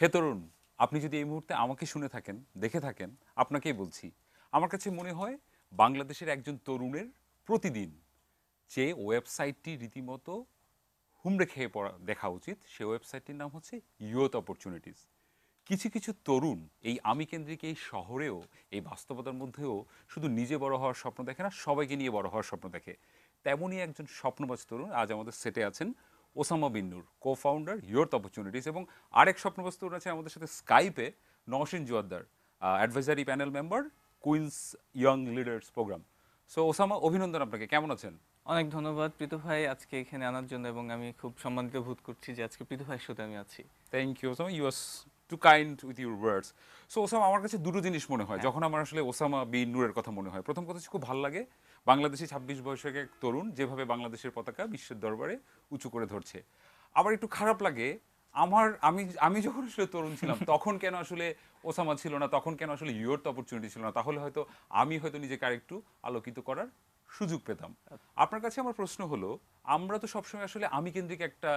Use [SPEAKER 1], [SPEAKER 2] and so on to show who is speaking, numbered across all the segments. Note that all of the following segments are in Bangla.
[SPEAKER 1] হে তরুণ, আপনি যদি এই মুহূর্তে আমাকে শুনে থাকেন, দেখে থাকেন, আপনাকেই বলছি। আমার কাছে মনে হয় বাংলাদেশের একজন তরুণের প্রতিদিন যে ওয়েবসাইটটি রীতিমতো হুমড়ে খেয়ে পড়া দেখা উচিত, সে ওয়েবসাইটটির নাম হচ্ছে ইয়ুথ অপরচুনিটিস। কিছু কিছু তরুণ এই আমি কেন্দ্রিক এই শহরেও, এই বাস্তবতার মধ্যেও শুধু নিজে বড় হওয়ার স্বপ্ন দেখে না, সবাইকে নিয়ে বড় হওয়ার স্বপ্ন দেখে। তেমনই একজন স্বপ্নবাজ তরুণ আজ আমাদের সেটে আছেন, ওসামা বিন Noor, co founder youth opportunities. এবং আরেক স্বপ্নবাজ তরুণ আছে আমাদের সাথে স্কাইপে, Nowshin Juaddar, advisory panel member, Queens Young Leaders program. So Osama, অভিনন্দন আপনাকে, কেমন আছেন?
[SPEAKER 2] অনেক ধন্যবাদ প্রীতু ভাই আজকে এখানে আনার জন্য এবং আমি খুব সম্মানিত বোধ করছি যে আজকে প্রীতু ভাইয়ের সাথে আমি আছি।
[SPEAKER 1] Thank you Osama, you are too kind with your words. So Osama, আমার কাছে দুটো জিনিস মনে হয়
[SPEAKER 2] হ্যাঁ।
[SPEAKER 1] যখন আমার আসলে ওসামা বিন নূরের কথা মনে হয়। প্রথম কথা হচ্ছে খুব ভালো লাগে বাংলাদেশি 26 বয়সের এক তরুণ যেভাবে বাংলাদেশের পতাকা বিশ্বের দরবারে উঁচু করে ধরছে। আবার একটু খারাপ লাগে আমি আমি যখন আসলে তরুণ ছিলাম তখন কেন আসলে ওসামা ছিল না, তখন কেন আসলে ইউর অপরচুনিটি ছিল না, তাহলে হয়তো আমি হয়তো নিজেকে আরেকটু আলোকিত করার সুযোগ পেতাম। আপনার কাছে আমার প্রশ্ন হলো, আমরা তো সবসময় আসলে আমি কেন্দ্রিক একটা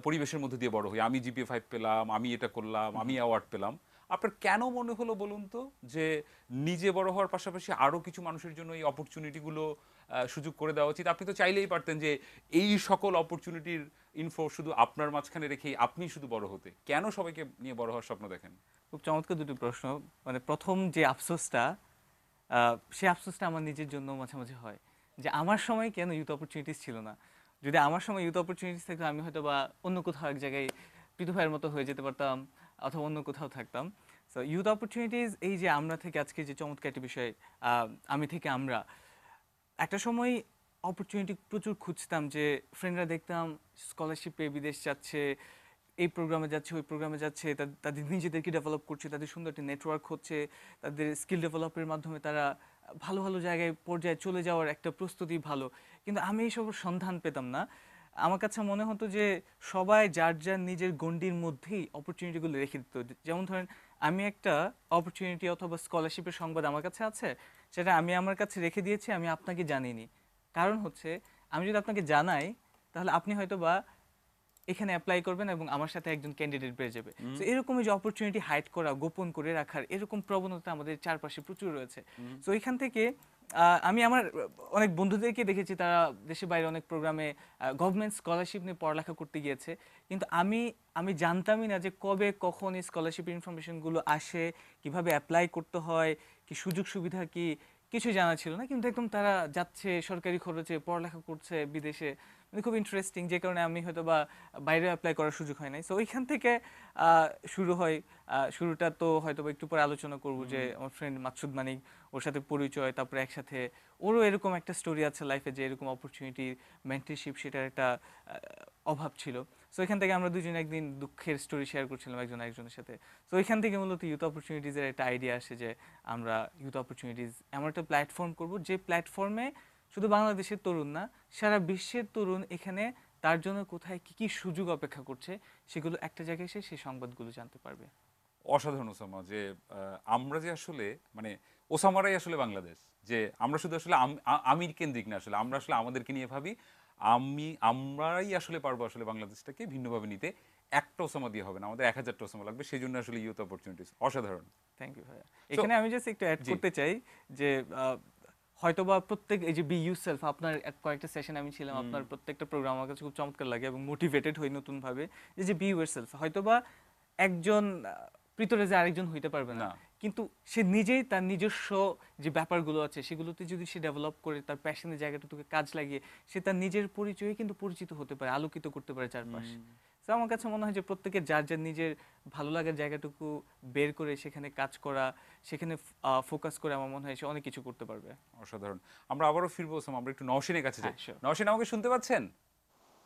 [SPEAKER 1] পরিবেশের মধ্যে দিয়ে বড় হই। আমি জিপিএ 5 পেলাম, আমি এটা করলাম, আমি অ্যাওয়ার্ড পেলাম। আপনার কেন মনে হলো বলুন তো যে নিজে বড় হওয়ার পাশাপাশি আরো কিছু মানুষের জন্য এই অপরচুনিটিগুলো সুযোগ করে দেওয়া উচিত? আপনি তো চাইলেই পারতেন যে এই সকল অপরচুনিটির ইনফো শুধু আপনার মাঝখানে রেখেই আপনি শুধু বড় হতে। কেন সবাইকে নিয়ে বড় হওয়ার স্বপ্ন দেখেন?
[SPEAKER 2] খুব চমৎকার দুটি প্রশ্ন। মানে প্রথম যে আফসোসটা, সেই আফসোসটা আমার নিজের জন্য মাঝে মাঝে হয় যে আমার সময় কেন ইউথ অপরচুনিটিস ছিল না। যদি আমার সময় ইউথ অপরচুনিটিস থাকতো আমি হয়তো বা অন্য কোথাও এক জায়গায় প্রীতু ভাইয়ের মতো হয়ে যেতে পারতাম অথবা অন্য কোথাও থাকতাম। সো ইউথ অপরচুনিটিস এই যে আমরা থেকে আজকে যে চমৎকার একটি বিষয়, আমি থেকে আমরা একটা সময় অপরচুনিটি প্রচুর খুঁজতাম যে ফ্রেন্ডরা দেখতাম স্কলারশিপ পেয়ে বিদেশ যাচ্ছে, এই প্রোগ্রামে যাচ্ছে ওই প্রোগ্রামে যাচ্ছে, তাদের নিজেদেরকে ডেভেলপ করছে, তাদের সুন্দর একটি নেটওয়ার্ক হচ্ছে, তাদের স্কিল ডেভেলপের মাধ্যমে তারা ভালো ভালো জায়গায় পর্যায়ে চলে যাওয়ার একটা প্রস্তুতি ভালো। কিন্তু আমি এইসবের সন্ধান পেতাম না। আমার কাছে মনে হতো যে সবাই যার যার নিজের গণ্ডির মধ্যেই অপরচুনিটিগুলো রেখে দিত। যেমন ধরেন আমি একটা অপরচুনিটি অথবা স্কলারশিপের সংবাদ আমার কাছে আছে, সেটা আমি আমার কাছে রেখে দিয়েছি, আমি আপনাকে জানিনি। কারণ হচ্ছে আমি যদি আপনাকে জানাই তাহলে আপনি হয়তো বা এখানে অ্যাপ্লাই করবেন এবং আমার সাথে একজন ক্যান্ডিডেট পেয়ে যাবে। সো এরকমই যে অপরচুনিটি হাইড করা, গোপন করে রাখার এরকম প্রবণতা আমাদের চারপাশে প্রচুর রয়েছে। সো এখান থেকে আমি আমার অনেক বন্ধুদেরকে দেখেছি তারা দেশের বাইরে অনেক প্রোগ্রামে গভর্নমেন্ট স্কলারশিপ নিয়ে পড়ালেখা করতে গিয়েছে। কিন্তু আমি আমি জানতামই না যে কবে কখন এই স্কলারশিপ ইনফরমেশনগুলো আসে, কিভাবে অ্যাপ্লাই করতে হয়, কি সুযোগ সুবিধা কি, কিছু জানা ছিল না। কিন্তু একদম তারা যাচ্ছে সরকারি খরচে পড়ালেখা করছে বিদেশে, মানে খুব ইন্টারেস্টিং, যে কারণে আমি হয়তো বা বাইরে অ্যাপ্লাই করার সুযোগ হয় নাই। সো ওইখান থেকে শুরু হয়। শুরুটা তো হয়তো বা একটু পরে আলোচনা করব যে আমার ফ্রেন্ড মাকসুদ মানিক, ওর সাথে পরিচয়, তারপরে একসাথে ওরও এরকম একটা স্টোরি আছে লাইফে যে এরকম অপরচুনিটি, মেন্টরশিপ, সেটার একটা অভাব ছিল। সো এখান থেকে আমরা দুজন একদিন দুঃখের স্টোরি শেয়ার করছিলাম একজন একজনের সাথে। সো এখান থেকে মূলত ইউথ অপরচুনিটিজের একটা আইডিয়া আসে যে আমরা ইউথ অপরচুনিটিজ এমন একটা প্ল্যাটফর্ম করব যে প্ল্যাটফর্মে শুধু বাংলাদেশের তরুণ না, সারা বিশ্বের তরুণ এখানে তার জন্য কোথায় কি কি সুযোগ অপেক্ষা করছে সেগুলো একটা জায়গায় এসে সেই সংবাদগুলো জানতে পারবে।
[SPEAKER 1] অসাধারণ ওসামা, যে আমরা যে আসলে মানে ওসামারাই আসলে বাংলাদেশ। যে আমরা শুধু আসলে আমির কেন্দ্রিক না, আসলে আমরা আসলে আমাদেরকে নিয়ে ভাবি। আমরাই আসলে পারবো আসলে বাংলাদেশটাকে ভিন্নভাবে নিতে। একটা ওসামা দিয়ে হবে না, আমাদের 1000টা ওসামা লাগবে। সেই জন্য আসলে ইউথ অপরচুনিটিস অসাধারণ।
[SPEAKER 2] থ্যাংক ইউ ভাইয়া।
[SPEAKER 1] সো
[SPEAKER 2] এখানে আমি জাস্ট একটু অ্যাড
[SPEAKER 1] জি।
[SPEAKER 2] করতে চাই যে হয়তোবা প্রত্যেক এই যে বি ইউ সেলফ, আপনার কয়েকটা সেশন আমি ছিলাম,
[SPEAKER 1] হুম।
[SPEAKER 2] আপনার প্রত্যেকটা প্রোগ্রাম আমার কাছে খুব চমৎকার লাগে এবং মোটিভেটেড হই নতুনভাবে যে যে বি ইউ সেলফ। হয়তোবা একজন প্রিতরে যে আরেকজন হইতে পারবে না,
[SPEAKER 1] না।
[SPEAKER 2] কিন্তু সে নিজেই তার নিজস্ব যে ব্যাপারগুলো আছে সেগুলোতে যদি সে ডেভেলপ করে তার প্যাশনের জায়গাটুকুকে কাজ লাগিয়ে সে তার নিজের পরিচয়ে কিন্তু পরিচিত হতে পারে, আলোকিত করতে পারে চারপাশ। তো আমার কাছে মনে হয় যে প্রত্যেকের যার যার নিজের ভালো লাগার জায়গাটুকু বের করে সেখানে কাজ করা, সেখানে ফোকাস করে আমার মনে হয় সে অনেক কিছু করতে পারবে।
[SPEAKER 1] অসাধারণ। আমরা আবারও ফিরবো ওসামা, আমরা একটু নওশিনের কাছে যাই।
[SPEAKER 2] হ্যাঁ, শিওর।
[SPEAKER 1] নওশিন, আমাকে শুনতে পাচ্ছেন?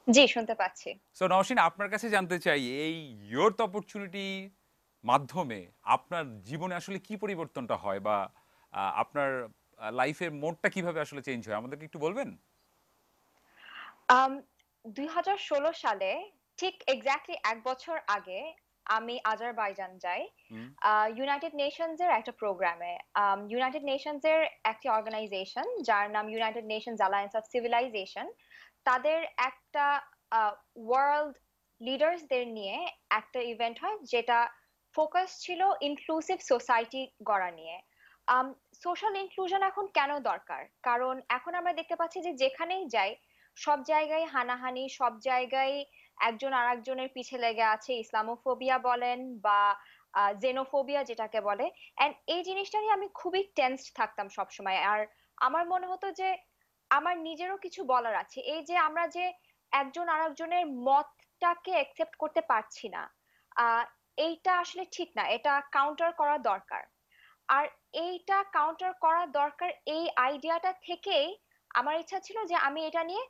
[SPEAKER 3] জি, শুনতে পাচ্ছি।
[SPEAKER 1] সো নওশিন, আপনার কাছে জানতে চাই এই ইয়র্থ অপরচুনিটি মাধ্যমে আপনার জীবনে আসলে কি পরিবর্তনটা হয়, বা আপনার লাইফের মোডটা কিভাবে আসলে চেঞ্জ হয়, আমাদেরকে একটু বলবেন?
[SPEAKER 3] আম ২০১৬ সালে ঠিক এক্সাক্টলি ১ বছর আগে আমি আজারবাইজান যাই।
[SPEAKER 1] হুম।
[SPEAKER 3] ইউনাইটেড নেশনস এর একটা প্রোগ্রামে। ইউনাইটেড নেশনস এর একটি অর্গানাইজেশন যার নাম United Nations Alliance of Civilization, তাদের একটা ওয়ার্ল্ড লিডার্সদের নিয়ে একটা ইভেন্ট হয় যেটা ফোকাস ছিল ইনক্লুসিভ সোসাইটি গড়া নিয়ে। সোশ্যাল ইনক্লুশন এখন কেন দরকার? কারণ এখন আমরা দেখতে পাচ্ছি যে যেখানেই যাই সব জায়গায় হানাহানি, সব জায়গায় একজন আরেকজনের পিছে লেগে আছে, ইসলামোফোবিয়া বলেন বা জেনোফোবিয়া যেটাকে বলে। এন্ড এই জিনিসটা নিয়ে আমি খুবই টেন্সড থাকতাম সবসময়। আর আমার মনে হতো যে আমার নিজেরও কিছু বলার আছে, এই যে আমরা যে একজন আরেকজনের মতটাকে একসেপ্ট করতে পারছি না, আহ এইটা আসলে ঠিক না, এটা কাউন্টার করা দরকার। আর এইটা কাউন্টার করা দরকার, এই আইডিয়াটা থেকেই আমার ইচ্ছা ছিল যে আমি এটা নিয়ে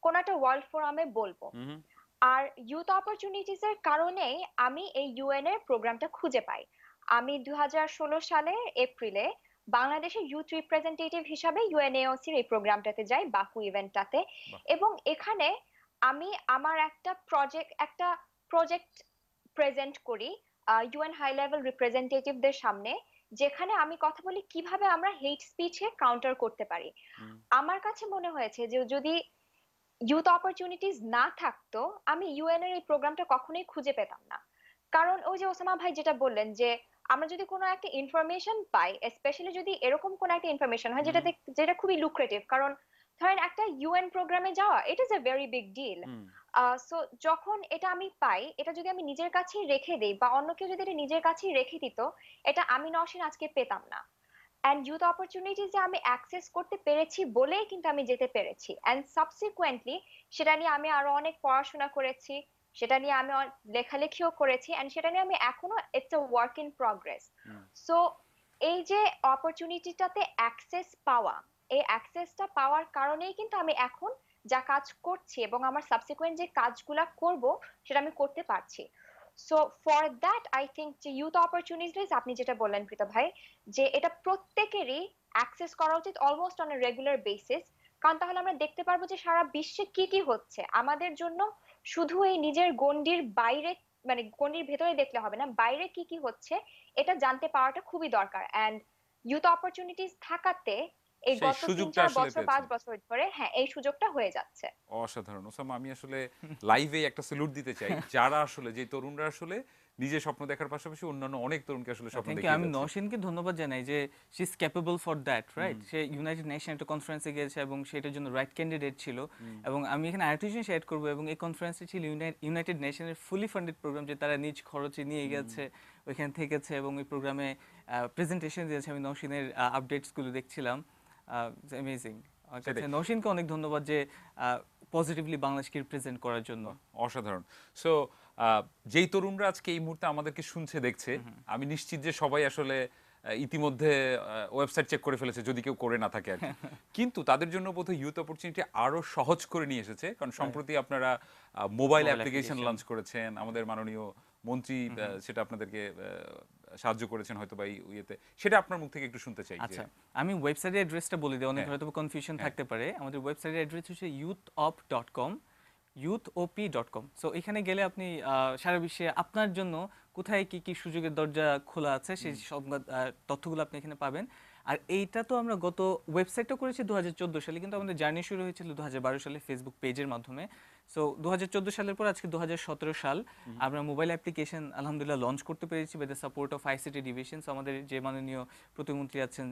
[SPEAKER 3] কোন একটা ওয়ার্ল্ড ফোরামে বলবো।
[SPEAKER 1] হুম।
[SPEAKER 3] আর ইউথ অপরচুনিটিজ এর কারণেই আমি এই ইউএন এর প্রোগ্রামটা খুঁজে পাই। আমি 2016 সালের এপ্রিলে বাংলাদেশের ইউথ রিপ্রেজেন্টেটিভ হিসাবে ইউএনএওসির এই প্রোগ্রামটাতে যাই, বাকু ইভেন্টটাতে।
[SPEAKER 1] বাহ।
[SPEAKER 3] এবং এখানে আমি আমার একটা প্রজেক্ট প্রেজেন্ট করি ইউএন হাই লেভেল রিপ্রেজেন্টেটিভদের সামনে, যেখানে আমি কথা বলি কিভাবে আমরা হেট স্পিচে কাউন্টার করতে পারি।
[SPEAKER 1] হুম।
[SPEAKER 3] আমার কাছে মনে হয়েছে যে যদি ইউথ অপরচুনিটিজ না থাকতো, আমি ইউএন এর এই প্রোগ্রামটা কখনোই খুঁজে পেতাম না। কারণ ওই যে ওসামা ভাই যেটা বললেন যে আমরা যদি কোনো একটা ইনফরমেশন পাই, স্পেশালি যদি এরকম কোনো একটা ইনফরমেশন হয়
[SPEAKER 1] হুম।
[SPEAKER 3] যেটা খুবই লুক্রেটিভ, কারণ ধরেন একটা ইউএন প্রোগ্রামে যাওয়া it is a very big deal.
[SPEAKER 1] Hmm.
[SPEAKER 3] So যখন এটা আমি পাই, এটা যদি আমি নিজের কাছেই রেখে দেই বা অন্য কেউ যদি এটা নিজের কাছেই রেখে দিত, এটা আমি নওশিন আজকে পেতাম না। অ্যান্ড ইউথ অপরচুনিটিজ যে আমি অ্যাক্সেস করতে পেরেছি বলেই কিন্তু আমি যেতে পেরেছি। অ্যান্ড সাবসিকুয়েন্টলি সেটা নিয়ে আমি আরো অনেক পড়াশোনা করেছি, সেটা নিয়ে আমি লেখালেখিও করেছি, অ্যান্ড সেটা নিয়ে আমি এখনো it's a work in progress.
[SPEAKER 1] Hmm.
[SPEAKER 3] So এই যে অপরচুনিটিটাতে অ্যাক্সেস পাওয়া, এই অ্যাক্সেসটা পাওয়ার কারণেই কিন্তু আমি এখন যা কাজ করছি এবং আমার সাবসিকুয়েন্ট যে কাজগুলা করব সেটা আমি করতে পারছি। So for that I think যে ইউথ অপরচুনিটিস আপনি যেটা বললেন প্রীতা ভাই, যে এটা প্রত্যেকেরই অ্যাক্সেস করা উচিত almost on a regular basis. কারণ তাহলে আমরা দেখতে পারবো যে সারা বিশ্বে কি কি হচ্ছে আমাদের জন্য। শুধু এই নিজের গণ্ডির বাইরে, মানে গণ্ডির ভেতরে দেখলে হবে না, বাইরে কি কি হচ্ছে এটা জানতে পাওয়াটা খুবই দরকার। এন্ড ইউথ অপরচুনিটিস থাকাতে এই
[SPEAKER 1] সেই
[SPEAKER 3] গত তিন
[SPEAKER 1] সুযোগটা
[SPEAKER 3] চার
[SPEAKER 1] আসলে
[SPEAKER 3] বছর পাঁচ
[SPEAKER 1] পেয়েছেন।
[SPEAKER 3] বছর ধরে হ্যাঁ এই সুযোগটা হয়ে যাচ্ছে।
[SPEAKER 1] অসাধারণ ওসামা, আমি আসলে লাইভে একটা স্যালুট দিতে চাই যারা আসলে, যে তরুণরা আসলে নিজের স্বপ্ন দেখার পাশাপাশি অন্যান্য অনেক তরুণকে আসলে স্বপ্ন
[SPEAKER 2] থ্যাংক ইউ।
[SPEAKER 1] দেখিয়ে
[SPEAKER 2] আমি
[SPEAKER 1] যাচ্ছে।
[SPEAKER 2] নওশিনকে ধন্যবাদ জানাই যে she is capable for that, right?
[SPEAKER 1] Hmm.
[SPEAKER 2] Say United nation একটা কনফারেন্সে গিয়েছে এবং সেটার জন্য রাইট ক্যান্ডিডেট ছিল।
[SPEAKER 1] হুম।
[SPEAKER 2] এবং আমি এখানে আরেকটা জিনিস অ্যাড করবো, এবং এই কনফারেন্সে ছিল ইউনাইটেড নেশনের ফুলি ফান্ডেড প্রোগ্রাম, যে তারা নিজ খরচে নিয়ে গেছে, ওইখানে থেকেছে এবং এই প্রোগ্রামে প্রেজেন্টেশন দিয়েছে। আমি নওশিনের আপডেটসগুলো দেখছিলাম, অ্যামেজিং। আমার কাছে
[SPEAKER 1] সেটাই।
[SPEAKER 2] নওশিনকে অনেক ধন্যবাদ যে পজিটিভলি বাংলাদেশকে রিপ্রেজেন্ট করার জন্য।
[SPEAKER 1] অসাধারণ। সো যেই তরুণরা আজকে এই মুহূর্তে আমাদেরকে শুনছে দেখছে, আমি নিশ্চিত যে সবাই আসলে ইতিমধ্যে ওয়েবসাইট চেক করে ফেলেছে, যদি কেউ করে না থাকে আর কি। কিন্তু তাদের জন্য বোধহয় ইউথ অপরচুনিটি আরো সহজ করে নিয়ে এসেছে, কারণ সম্প্রতি আপনারা মোবাইল অ্যাপ্লিকেশন লঞ্চ করেছেন। আমাদের মাননীয় মন্ত্রী সেটা আপনাদেরকে সাহায্য করেছেন হয়তো বা এই ইয়েতে, সেটা আপনার মুখ থেকে একটু শুনতে চাই।
[SPEAKER 2] আচ্ছা, আমি ওয়েবসাইটের অ্যাড্রেসটা বলে দিই, অনেক
[SPEAKER 1] হ্যাঁ।
[SPEAKER 2] হয়তো কনফিউশন
[SPEAKER 1] হ্যাঁ।
[SPEAKER 2] থাকতে পারে। আমাদের ওয়েবসাইটের অ্যাড্রেস হচ্ছে youthop.com, youthop.com। সো এখানে গেলে আপনি সারা বিশ্বে আপনার জন্য কোথায় কি কি সুযোগের দরজা খোলা আছে সেই সব তথ্যগুলো আপনি এখানে পাবেন। আর এইটা তো আমরা গত ওয়েবসাইটটা করেছি 2014 সালে, কিন্তু আমাদের জার্নি শুরু হয়েছিল 2012 সালে ফেসবুক পেজের মাধ্যমে। সো 2014 সালের পর আজকে 2017 সাল, আমরা মোবাইল অ্যাপ্লিকেশন আলহামদুলিল্লাহ লঞ্চ করতে পেরেছি by the support of ICT division. So আমাদের যে মাননীয় প্রতিমন্ত্রী আছেন,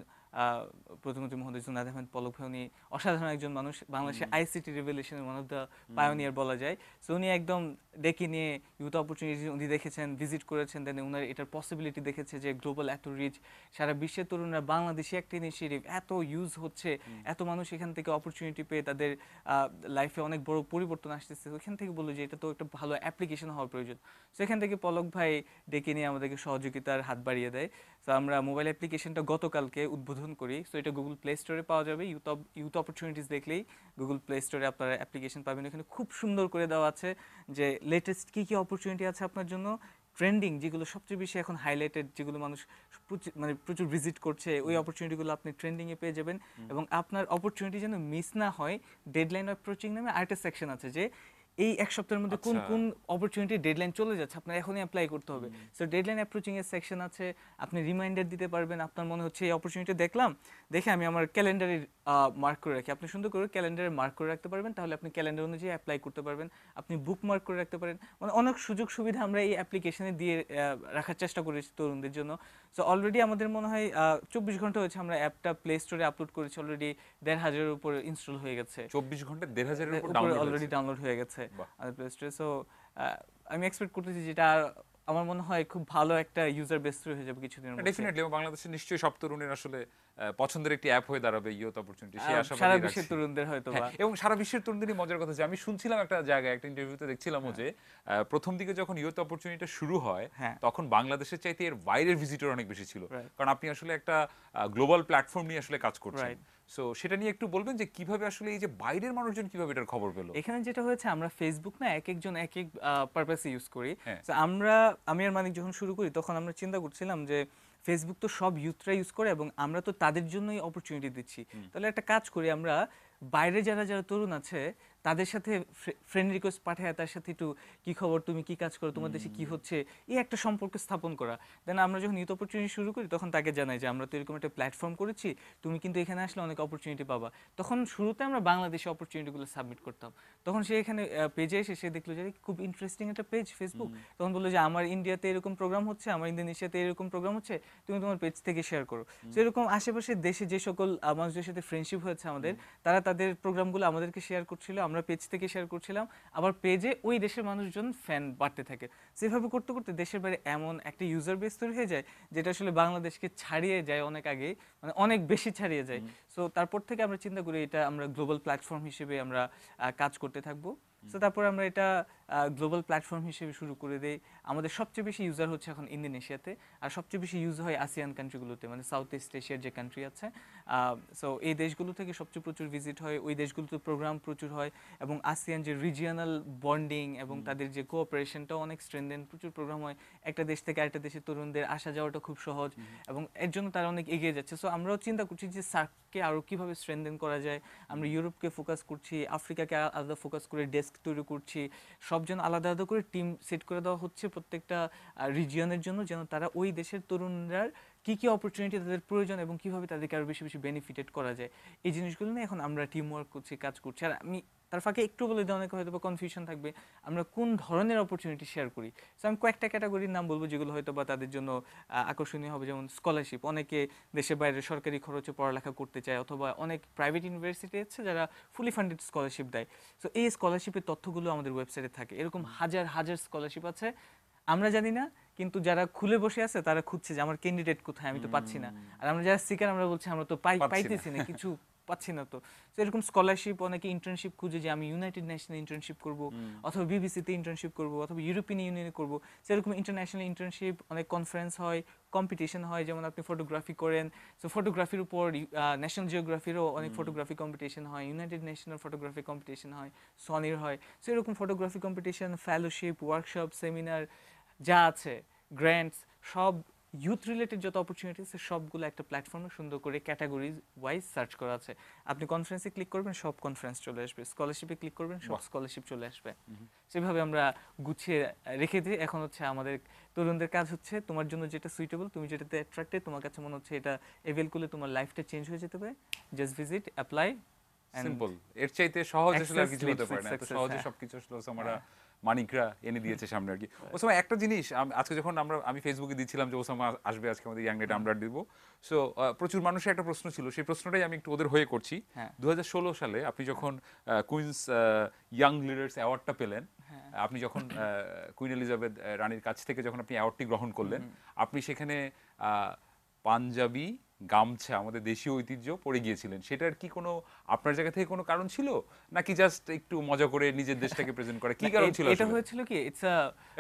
[SPEAKER 2] প্রতিমন্ত্রী মহোদয় জুনায়েদ আহমেদ পলক ভাই, উনি অসাধারণ একজন মানুষ, বাংলাদেশে আইসিটি রেভলিউশনের ওয়ান অফ দ্য পায়োনিয়ার বলা যায়। সো উনি একদম ডেকে নিয়ে ইউথ অপরচুনিটি উনি দেখেছেন, ভিজিট করেছেন, দেন উনার এটার পসিবিলিটি দেখেছে যে গ্লোবাল এত রিচ, সারা বিশ্বের তরুণরা বাংলাদেশে একটা ইনিশিয়েটিভ এত ইউজ হচ্ছে, এত মানুষ এখান থেকে অপরচুনিটি পেয়ে তাদের লাইফে অনেক বড় পরিবর্তন আসতেছে। ওইখান থেকে বললো যে এটা তো একটা ভালো অ্যাপ্লিকেশন হওয়ার প্রয়োজন। সেখান থেকে পলক ভাই ডেকে নিয়ে আমাদেরকে সহযোগিতার হাত বাড়িয়ে দেয়। তো আমরা মোবাইল অ্যাপ্লিকেশনটা গতকালকে উদ্বোধন করি। সো এটা গুগল প্লে স্টোরে পাওয়া যাবে। ইউথ অপরচুনিটিস দেখলেই গুগল প্লে স্টোরে আপনারা অ্যাপ্লিকেশন পাবেন। এখানে খুব সুন্দর করে দেওয়া আছে যে লেটেস্ট কী কী অপরচুনিটি আছে আপনার জন্য, ট্রেন্ডিং যেগুলো সবচেয়ে বেশি এখন হাইলাইটেড, যেগুলো মানুষ মানে প্রচুর ভিজিট করছে, ওই অপরচুনিটিগুলো আপনি ট্রেন্ডিংয়ে পেয়ে যাবেন। এবং আপনার অপরচুনিটি যেন মিস না হয়, ডেডলাইন অ্যাপ্রোচিং নামে আরেকটা সেকশন আছে, যে এই এক সপ্তাহের মধ্যে কোন
[SPEAKER 1] আচ্ছা।
[SPEAKER 2] কোন অপরচুনিটি ডেডলাইন চলে যাচ্ছে, আপনার এখনই অ্যাপ্লাই করতে হবে। সো ডেডলাইন অ্যাপ্রোচিং এর সেকশন আছে, আপনি রিমাইন্ডার দিতে পারবেন। আপনার মনে হচ্ছে এই অপরচুনিটি দেখলাম, দেখে আমি আমার ক্যালেন্ডারে মার্ক করে রাখি, আপনি সুন্দর করে ক্যালেন্ডারে মার্ক করে রাখতে পারবেন, তাহলে আপনি ক্যালেন্ডার অনুযায়ী অ্যাপ্লাই করতে পারবেন। আপনি বুক মার্ক করে রাখতে পারেন, মানে অনেক সুযোগ সুবিধা আমরা এই অ্যাপ্লিকেশনে দিয়ে রাখার চেষ্টা করেছি তরুণদের জন্য। সো অলরেডি আমাদের মনে হয় 24 ঘন্টা হয়েছে আমরা অ্যাপটা প্লে স্টোরে আপলোড করেছি, অলরেডি 1,500-এর উপর ইনস্টল হয়ে গেছে,
[SPEAKER 1] 24 ঘন্টায় 1,500-এর উপর
[SPEAKER 2] উপরে
[SPEAKER 1] ডাউনলোড
[SPEAKER 2] অলরেডি
[SPEAKER 1] হয়েছে।
[SPEAKER 2] ডাউনলোড হয়ে গেছে
[SPEAKER 1] বাহ।
[SPEAKER 2] আমাদের প্লে স্টোরে। সো আমি এক্সপেক্ট করতেছি যেটা আমার মনে হয় খুব ভালো একটা ইউজার বেস তৈরি হয়ে যাবে কিছুদিনের মধ্যে।
[SPEAKER 1] ডেফিনেটলি, এবং বাংলাদেশে নিশ্চয়ই সব তরুণের আসলে পছন্দের একটি অ্যাপ হয়ে দাঁড়াবে ইয়ুথ অপরচুনিটি, সেই
[SPEAKER 2] সারা
[SPEAKER 1] আশাবাদী
[SPEAKER 2] বিশ্বের
[SPEAKER 1] রাখছি।
[SPEAKER 2] তরুণদের হয়তো বা
[SPEAKER 1] হ্যাঁ, এবং সারা বিশ্বের তরুণদেরই মজার কথা যে আমি শুনছিলাম একটা জায়গায় একটা ইন্টারভিউতে দেখছিলামও যে প্রথম দিকে যখন ইয়ুথ অপরচুনিটি শুরু হয়
[SPEAKER 2] হ্যাঁ।
[SPEAKER 1] তখন বাংলাদেশের চাইতে এর বাইরের ভিজিটর অনেক বেশি ছিল,
[SPEAKER 2] Right.
[SPEAKER 1] কারণ আপনি আসলে একটা গ্লোবাল প্ল্যাটফর্ম নিয়ে আসলে কাজ করছেন।
[SPEAKER 2] Right.
[SPEAKER 1] সো সেটা নিয়ে একটু বলবেন যে কিভাবে আসলে এই যে বাইরের মানুষজন কিভাবে এটার খবর পেল?
[SPEAKER 2] এখানে যেটা হয়েছে, আমরা ফেসবুক না এক একজন এক এক পারপাসে ইউজ করি।
[SPEAKER 1] হ্যাঁ।
[SPEAKER 2] So আমি আর মানিক যখন শুরু করি তখন আমরা চিন্তা করছিলাম যে ফেসবুক তো সব ইউথরা ইউজ করে এবং আমরা তো তাদের জন্যই অপরচুনিটি দিচ্ছি, তাহলে একটা কাজ করি আমরা, বাইরে যারা যারা তরুণ আছে তাদের সাথে ফ্রেন্ড রিকোয়েস্ট পাঠায়, তার সাথে একটু কি খবর, তুমি কি কাজ করো, তোমার দেশে কি হচ্ছে, এই একটা সম্পর্ক স্থাপন করা। দেন আমরা যখন ইউথ অপরচুনিটি শুরু করি তখন তাকে জানাই যে আমরা তো এরকম একটা প্ল্যাটফর্ম করেছি, তুমি কিন্তু এখানে আসলে অনেক অপরচুনিটি পাবা। তখন শুরুতে আমরা বাংলাদেশে অপরচুনিটিগুলো সাবমিট করতাম, তখন সে এখানে পেজে এসে সে দেখলো যে খুব ইন্টারেস্টিং একটা পেজ ফেসবুক, তখন বললো যে আমার ইন্ডিয়াতে এরকম প্রোগ্রাম হচ্ছে, আমার ইন্দোনেশিয়াতে এরকম প্রোগ্রাম হচ্ছে, তুমি তোমার পেজ থেকে শেয়ার করো। তো এরকম আশেপাশের দেশে যে সকল মানুষদের সাথে ফ্রেন্ডশিপ হয়েছে আমাদের, তারা তাদের প্রোগ্রামগুলো আমাদেরকে শেয়ার করছিল, আমরা পেজ থেকে শেয়ার করছিলাম, আবার পেজে ওই দেশের মানুষজন ফ্যান বাড়তে থাকে। সেভাবে করতে করতে দেশের বাইরে এমন একটা ইউজার বেস তৈরি হয়ে যায় যেটা আসলে বাংলাদেশকে ছাড়িয়ে যায় অনেক আগে, মানে অনেক বেশি ছাড়িয়ে যায়। সো তারপর থেকে আমরা চিন্তা করি এটা আমরা গ্লোবাল প্ল্যাটফর্ম হিসেবে আমরা কাজ করতে থাকবো। সো তারপর আমরা এটা গ্লোবাল প্ল্যাটফর্ম হিসেবে শুরু করে দেই। আমাদের সবচেয়ে বেশি ইউজার হচ্ছে এখন ইন্দোনেশিয়াতে, আর সবচেয়ে বেশি ইউজ হয় আসিয়ান কান্ট্রিগুলোতে, মানে সাউথ ইস্ট এশিয়ার যে কান্ট্রি আছে। সো এই দেশগুলো থেকে সবচেয়ে প্রচুর ভিজিট হয়, ওই দেশগুলোতে প্রোগ্রাম প্রচুর হয়, এবং আসিয়ান যে রিজিয়নাল বন্ডিং এবং তাদের যে কোঅপারেশনটাও অনেক স্ট্রেনদেন, প্রচুর প্রোগ্রাম হয়, একটা দেশ থেকে আরেকটা দেশের তরুণদের আসা যাওয়াটা খুব সহজ, এবং এর জন্য তারা অনেক এগিয়ে যাচ্ছে। সো আমরাও চিন্তা করছি যে সার্ককে আরও কীভাবে স্ট্রেনদেন করা যায়। আমরা ইউরোপকে ফোকাস করছি, আফ্রিকাকে আলাদা ফোকাস করে ডেস্ক তৈরি করছি, সবজন আলাদা আলাদা করে টিম সেট করে দেওয়া হচ্ছে প্রত্যেকটা রিজিয়নের জন্য, যেন তারা ওই দেশের তরুণরার কি কি অপরচুনিটি তাদের প্রয়োজন এবং কিভাবে তাদেরকে আরও বেশি বেশি বেনিফিটেড করা যায়, এই জিনিসগুলো নিয়ে এখন আমরা টিম ওয়ার্ক করছি, কাজ করছি। আর আমি তার ফাঁকে একটু বলে দিই, অনেকে হয়তো বা কনফিউশন থাকবে আমরা কোন ধরনের অপরচুনিটি শেয়ার করি। সো আমি কয়েকটা ক্যাটাগরির নাম বলবো যেগুলো হয়তো বা তাদের জন্য আকর্ষণীয় হবে, যেমন স্কলারশিপ, অনেকে দেশের বাইরে সরকারি খরচে পড়ালেখা করতে চায়, অথবা অনেক প্রাইভেট ইউনিভার্সিটি আছে যারা ফুলি ফান্ডেড স্কলারশিপ দেয়। সো এই স্কলারশিপের তথ্যগুলো আমাদের ওয়েবসাইটে থাকে, এরকম হাজার হাজার স্কলারশিপ আছে, আমরা জানি না, কিন্তু যারা খুলে বসে আছে তারা খুঁজছে যে আমার ক্যান্ডিডেট কোথায়, আমি তো পাচ্ছি না। আর আমরা যারা সিকার আমরা বলছি আমরা তো পাইতেছি না, কিছু পাচ্ছি না। তো এরকম স্কলারশিপ, অনেকে ইন্টার্নশিপ খুঁজে যে আমি ইউনাইটেড নেশনে ইন্টার্নশিপ করব, অথবা বিবিসিতে ইন্টার্নশিপ করব, অথবা ইউরোপিয়ান ইউনিয়নে করব। সেরকম ইন্টারন্যাশনাল ইন্টার্নশিপ, অনেক কনফারেন্স হয়, কম্পিটিশন হয়, যেমন আপনি ফটোগ্রাফি করেন, সো ফটোগ্রাফির উপর ন্যাশনাল জিওগ্রাফিরও অনেক ফটোগ্রাফি কম্পিটিশন হয়, ইউনাইটেড নেশনাল ফটোগ্রাফি কম্পিটিশন হয়, সনির হয়। সো এরকম photography competition, fellowship, workshop, seminar যা আছে, গ্র্যান্টস, সব ইউথ রিলেটেড যত অপরচুনিটিস সবগুলো একটা প্ল্যাটফর্মে সুন্দর করে ক্যাটাগরিজ ওয়াইজ সার্চ করা আছে। আপনি কনফারেন্সে ক্লিক করবেন, সব কনফারেন্স চলে আসবে, স্কলারশিপে ক্লিক করবেন, সব স্কলারশিপ চলে আসবে। সেভাবে আমরা গুছিয়ে রেখে দিই। এখন হচ্ছে আমাদের তরুণদের কাজ হচ্ছে তোমার জন্য যেটা সুইটেবল, তুমি যেটাতে অ্যাট্রাক্টেড, তোমার কাছে মনে হচ্ছে এটা এভেল করলে তোমার লাইফটা চেঞ্জ হয়ে যেতে পারে, জাস্ট ভিজিট, অ্যাপ্লাই।
[SPEAKER 1] সিম্পল, এর চাইতে সহজ আসলে আর কিছু
[SPEAKER 2] Access
[SPEAKER 1] হতে পারে
[SPEAKER 2] leads
[SPEAKER 1] না,
[SPEAKER 2] with
[SPEAKER 1] এত
[SPEAKER 2] success,
[SPEAKER 1] সহজে
[SPEAKER 2] হ্যাঁ।
[SPEAKER 1] সবকিছু আসলে ওসামারা মানিকরা এনে দিয়েছে সামনে আর কি। ওসামা, একটা জিনিস আজকে যখন আমি ফেসবুকে দিচ্ছিলাম যে ওসামা আসবে আজকে আমাদের ইয়াং নাইটে আমরা দিব, সো প্রচুর মানুষের একটা প্রশ্ন ছিল, সেই প্রশ্নটাই আমি একটু ওদের হয়ে করছি।
[SPEAKER 2] হ্যাঁ।
[SPEAKER 1] 2016 সালে আপনি যখন কুইন্স ইয়াং লিডার্স অ্যাওয়ার্ডটা পেলেন, আপনি যখন কুইন এলিজাবেথ রানীর কাছ থেকে যখন আপনি অ্যাওয়ার্ডটি গ্রহণ করলেন, আপনি সেখানে পাঞ্জাবি গামছা, আমাদের দেশীয় ঐতিহ্য, পরে গিয়েছিলেন। সেটার কি কোনো আপনার জায়গা থেকে কোনো কারণ ছিল, নাকি জাস্ট একটু মজা করে নিজের দেশটাকে প্রেজেন্ট করা, কি কারণ ছিল
[SPEAKER 2] এটা
[SPEAKER 1] আসলে?
[SPEAKER 2] হয়েছিল কি, ইটস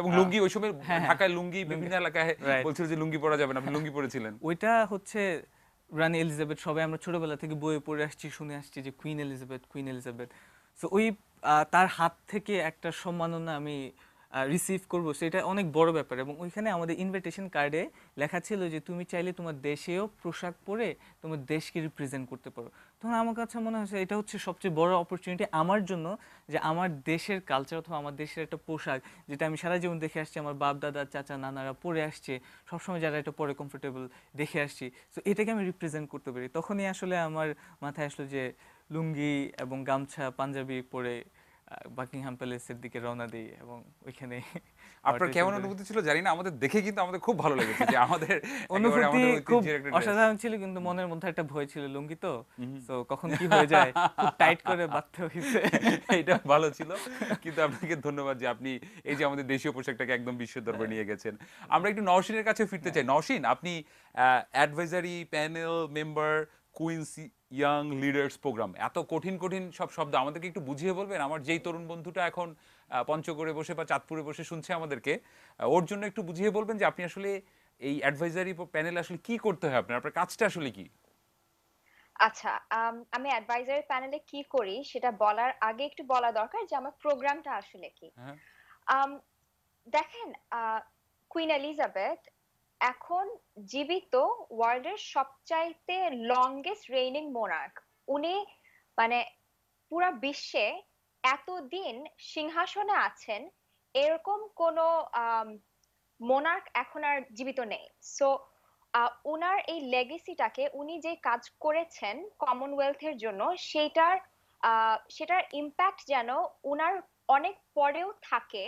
[SPEAKER 1] এবং লুঙ্গি, ওই সময়
[SPEAKER 2] হ্যাঁ,
[SPEAKER 1] ঢাকায় লুঙ্গি বিভিন্ন এলাকায়
[SPEAKER 2] Right.
[SPEAKER 1] বলছিল যে লুঙ্গি পরা যাবে না, আপনি লুঙ্গি পরেছিলেন।
[SPEAKER 2] ওইটা হচ্ছে রানী এলিজাবেথ, সবাই আমরা ছোটবেলা থেকে বইয়ে পড়ে আসছি, শুনে আসছি যে কুইন এলিজাবেথ। সো ওই তার হাত থেকে একটা সম্মাননা আমি রিসিভ করব সেটা অনেক বড় ব্যাপার। এবং ওইখানে আমাদের ইনভিটেশন কার্ডে লেখা ছিল যে তুমি চাইলে তোমার দেশেও পোশাক পরে তোমার দেশকে রিপ্রেজেন্ট করতে পারো। তখন আমার কাছে মনে হয়েছে এটা হচ্ছে সবচেয়ে বড় অপরচুনিটি আমার জন্য, যে আমার দেশের কালচার অথবা আমার দেশের একটা পোশাক যেটা আমি সারা জীবন দেখে আসছি, আমার বাপ দাদা চাচা নানারা পরে আসছে, সবসময় যারা এটা পরে কমফোর্টেবল দেখে আসছি, তো এটাকে আমি রিপ্রেজেন্ট করতে পারি। তখনই আসলে আমার মাথায় আসলো যে লুঙ্গি এবং গামছা পাঞ্জাবি পরে বাকিংহাম প্যালেসের দিকে রওনা দিই এবং ওইখানে
[SPEAKER 1] আপনার কেমন অনুভূতি ছিল জানি না, আমাদের দেখে কিন্তু আমাদের খুব ভালো লেগেছে যে আমাদের একেবারে
[SPEAKER 2] অনুভূতি
[SPEAKER 1] আমাদের
[SPEAKER 2] খুব
[SPEAKER 1] ঐতিহ্যের একটা ড্রেস।
[SPEAKER 2] অসাধারণ ছিল, কিন্তু মনের মধ্যে একটা ভয় ছিল, লুঙ্গি তো তো কখন কি হয়ে যায়, খুব টাইট করে বাঁধতে হয়েছে।
[SPEAKER 1] এটা ভালো ছিল, কিন্তু আপনাকে ধন্যবাদ যে আপনি এই যে আমাদের দেশীয় পোশাকটাকে একদম বিশ্বের দরবারে নিয়ে গেছেন। আমরা একটু নওশিনের কাছে ফিরতে চাই। নওশিন, আপনি advisory panel member Queen's Young Leaders Programme, এত কঠিন কঠিন সব শব্দ আমাদেরকে একটু বুঝিয়ে বলবেন? আমার যেই তরুণ বন্ধুটা এখন পঞ্চগড়ে বসে বা চাঁদপুরে বসে শুনছে আমাদেরকে, ওর জন্য একটু বুঝিয়ে বলবেন যে আপনি আসলে এই অ্যাডভাইজারি প্যানেলে আসলে কি করতে হয়, আপনার আপনার কাজটা আসলে কি?
[SPEAKER 3] আচ্ছা, আমি অ্যাডভাইজারি প্যানেলে কি করি সেটা বলার আগে একটু বলা দরকার যে আমার প্রোগ্রামটা আসলে কি।
[SPEAKER 1] হ্যাঁ।
[SPEAKER 3] আম, দেখেন, কুইন এলিজাবেথ এখন জীবিত ওয়ার্ল্ডের সবচাইতে লংগেস্ট রেইনিং মোনার্ক। উনি মানে পুরা বিশ্বে এতদিন সিংহাসনে আছেন এরকম কোনো মোনার্ক এখন আর জীবিত নেই। সো উনার এই লেগেসিটাকে, উনি যে কাজ করেছেন কমনওয়েলথের জন্য, সেটার ইম্প্যাক্ট যেন উনার অনেক পরেও থাকে,